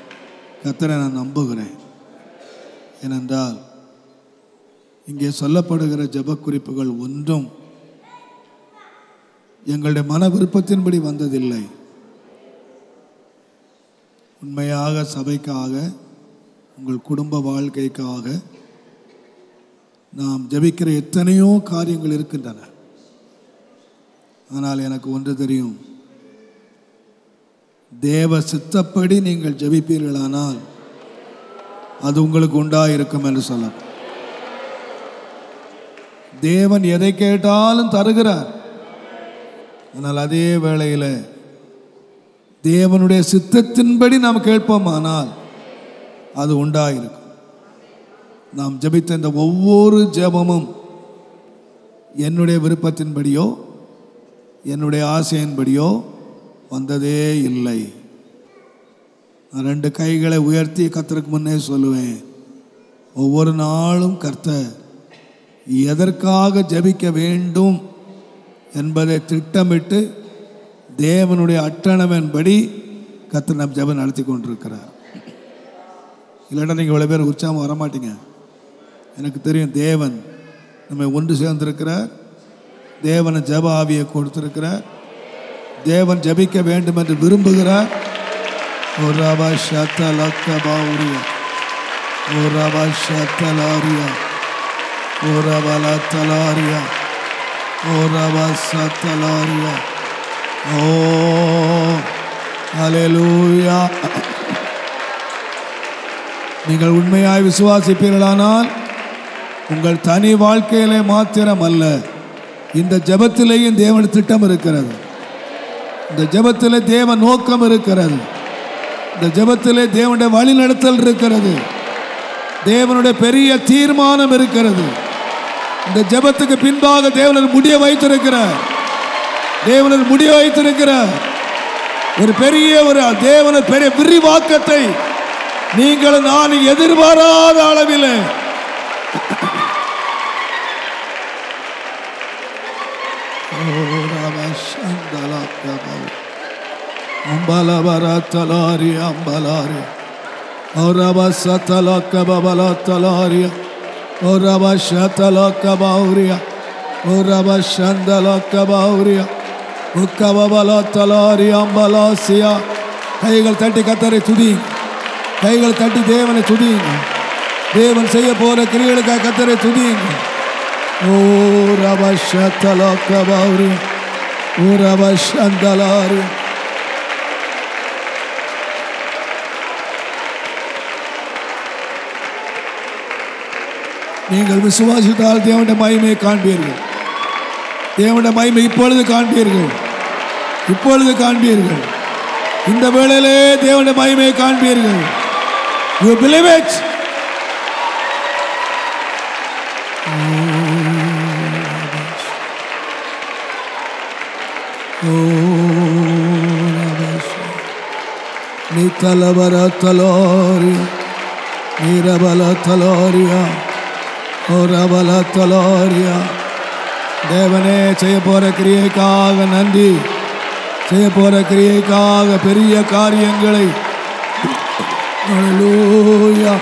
கர்த்தரை நான் நம்புகிறேன். ஏனென்றால் இங்கே சொல்லப்படுகிற ஜெப குறிப்புகள் ஒன்றும் எங்களுடைய மன விருப்பத்தின்படி வந்ததில்லை. உண்மையாக சபைக்காக, உங்கள் குடும்ப வாழ்க்கைக்காக நாம் ஜெபிக்கிற எத்தனையோ காரியங்கள் இருக்கின்றன. ஆனால் எனக்கு ஒன்று தெரியும், தேவ சித்தப்படி நீங்கள் ஜெபிப்பீர்களானால் அது உங்களுக்கு உண்டாயிருக்கும் என்று சொல்ல. தேவன் எதை கேட்டாலும் தருகிறார். ஆனால் அதே வேளையில் தேவனுடைய சித்தத்தின்படி நாம் கேட்போமானால் அது உண்டாயிருக்கும். நாம் ஜெபித்த இந்த ஒவ்வொரு ஜெபமும் என்னுடைய விருப்பத்தின்படியோ என்னுடைய ஆசையின்படியோ வந்ததே இல்லை. நான் 2 கைகளை உயர்த்தி கர்த்தருக்கு முன்னே சொல்லுவேன், ஒவ்வொரு நாளும் கர்த்தர் எதற்காக ஜெபிக்க வேண்டும் என்பதை திட்டமிட்டு தேவனுடைய அட்டணவின்படி கர்த்தர் நம் ஜெபம் நடத்தி கொண்டிருக்கிறார். இல்லைன்னா நீங்கள் இவ்வளோ பேர் உற்சாகம் வரமாட்டீங்க. எனக்கு தெரியும், தேவன் நம்மை ஒன்று சேர்ந்திருக்கிறார். தேவனை ஜெப ஆவியை கொடுத்திருக்கிறார். தேவன் ஜெபிக்க வேண்டும் என்று விரும்புகிறார். ஓ ரபா ஷத்தலக்கபாவுரியா, ஓ ரபா ஷத்தலாரியா, ஓ ரபா தலாரியா, ஓ ரபா சத்தலாரியா. ஓ ஹல்லேலூயா. நீங்கள் உண்மையாய் விசுவாசிப்பீர்களானால் உங்கள் தனி வாழ்க்கையிலே மாத்திரம் அல்ல, இந்த ஜெபத்திலேயும் தேவனுடைய திட்டம் இருக்கிறது. இந்த ஜெபத்திலே தேவ நோக்கம் இருக்கிறது. இந்த ஜெபத்திலே தேவனுடைய வழிநடத்தல் இருக்கிறது. தேவனுடைய பெரிய தீர்மானம் இருக்கிறது. இந்த ஜெபத்துக்கு பின்பாக தேவனர் முடிய வைத்திருக்கிறார். தேவனர் முடிய வைத்திருக்கிறார். ஒரு பெரிய தேவனர் பெரிய விரிவாக்கத்தை நீங்கள் நான் எதிர்பாராத அளவில் அம்பலபரத்தலாரி அம்பலாரி ஓரபசத்தலக்கபலத்தலாரியா ஓரபஷத்தலக்கபௌரியா ஓரபஷந்தலக்கபௌரியா உக்கபலத்தலாரி அம்பலாசியா. கைகள் தட்டி கர்த்தரை துதியுங்க. கைகள் தட்டி தேவனை துதியுங்க. தேவன் செய்ய போற கிரியைகளுக்காக கர்த்தரை துதியுங்க. ஓ ரபஷத்தலக்கபௌரியா ஓ ரபஷந்தலாரி. நீங்கள் விசுவாசித்தால் தேவனுடைய மகிமையை காண்பீர்கள். தேவனுடைய மகிமை இப்பொழுது காண்பீர்கள். இப்பொழுது காண்பீர்கள். இந்த வேளையிலே தேவனுடைய மகிமையை காண்பீர்கள். You believe it? Nitalabara taloria, Nirabala taloria, Orabala taloria. தேவனே செய்ய போற கிரியைக்காக நன்றி. செய்ய போற கிரியைக்காக பெரிய காரியங்களை. ஹல்லேலூயா,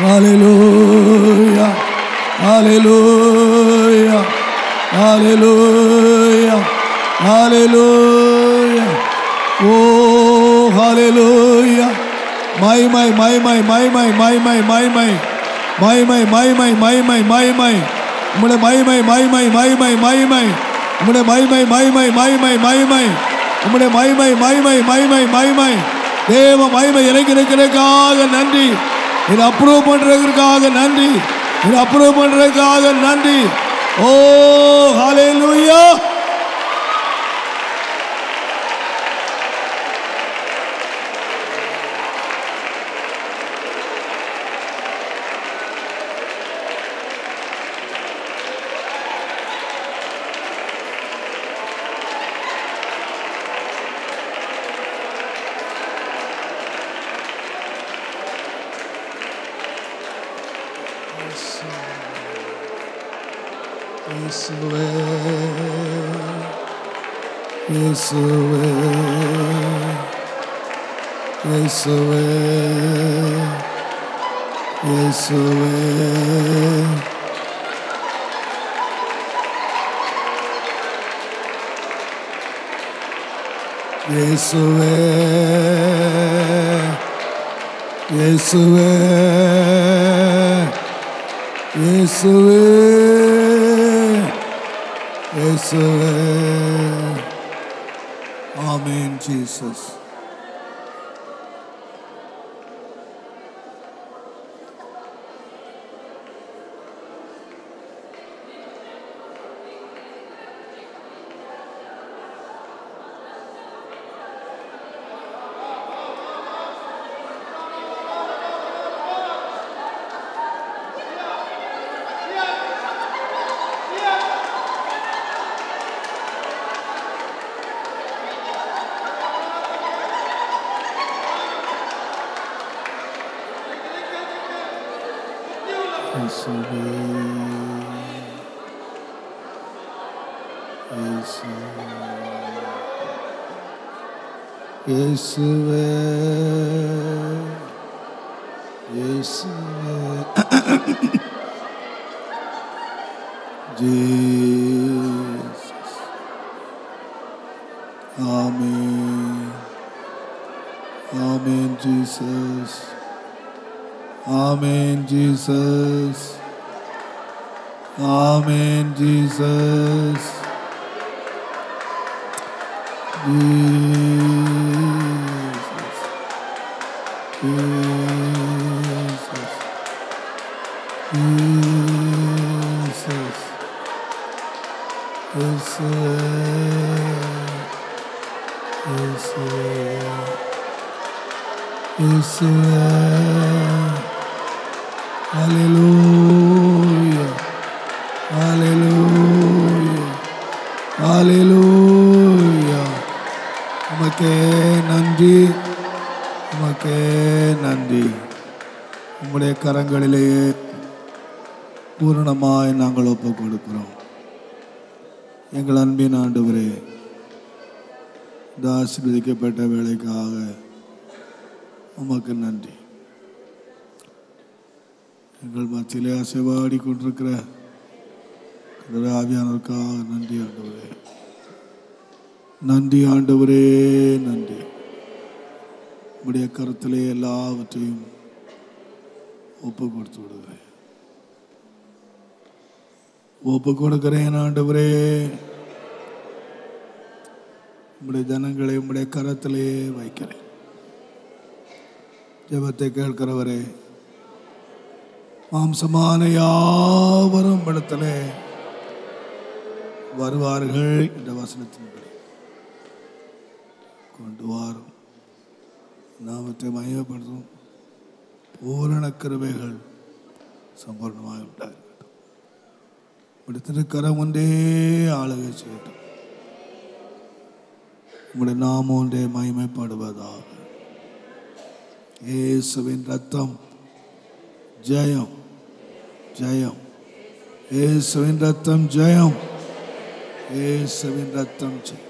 ஹல்லேலூயா, ஹல்லேலூயா, ஹல்லேலூயா, ஹல்லேலூயா. ஓ ஹல்லேலூயா. மைமை மைமை மைமை மைமை மைமை மைமை மைமை மைமை மைமை உம்முடைய மைமை மைமை மைமை மைமை உம்முடைய மைமை மைமை மைமை மைமை உம்முடைய மைமை மைமை மைமை மைமை. தேவ மைமை இறங்கியிருக்கிறதுக்காக நன்றி. இதை அப்ரூவ் பண்றதுக்காக நன்றி. இதை அப்ரூவ் பண்றதுக்காக நன்றி. ஓ ஹல்லேலூயா. இயேசுவே இயேசுவே இயேசுவே இயேசுவே இயேசுவே இயேசுவே இயேசுவே இயேசுவே. ஆமென் ஜீசஸ். இயேசுவே இயேசுவே Jesus. Amen. Amen Jesus. Amen Jesus. Amen Jesus. Hallelujah. Hallelujah. Hallelujah. உமக்கே நன்றி, உமக்கே நன்றி. உம்முடைய கரங்களிலேயே பூரணமாய் நாங்கள் ஒப்புக் கொடுக்கிறோம். எங்கள் அன்பின் ஆண்டவரே, இந்த ஆசீர்வதிக்கப்பட்ட வேலைக்காக உமக்கு நன்றி. எங்கள் மத்தியிலே அசைவாடி கொண்டிருக்கிற ஆவியானவருக்காக நன்றி ஆண்டவரே. நன்றி ஆண்டவரே, நன்றி. உடைய கருத்திலே எல்லாவற்றையும் ஒப்பு கொடுத்து விடுகிறேன். ஒப்பு கொடுக்கிறேன் ஆண்டவரே. உம்முடைய ஜனங்களை உம்முடைய கரத்திலே வைக்கிறேன். ஜெபத்தை கேட்கிறவரே, மாம்சமான யாவரும் இடத்திலே வருவார்கள் என்ற வசனத்தின்படி கொண்டு வாரும். நாமத்தை மகிமைப்படுத்தும் பூரண கிருபைகள் சம்பூர்ணமாக உண்டாகட்டும். உடைய திருக்கரம் ஒன்றே ஆளுகை செய்யட்டும். உங்களுடைய நாமம் ஒன்றே மகிமைப்படுவதாக. இயேசுவின் ரத்தம் ஜெயம், ஜெயம். இயேசுவின் ரத்தம் ஜெயம், இயேசுவின் ரத்தம் ஜெயம்.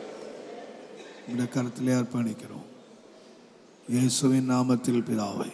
உங்களுடைய கருத்திலே அர்ப்பணிக்கிறோம். இயேசுவின் நாமத்தில் பிதாவே.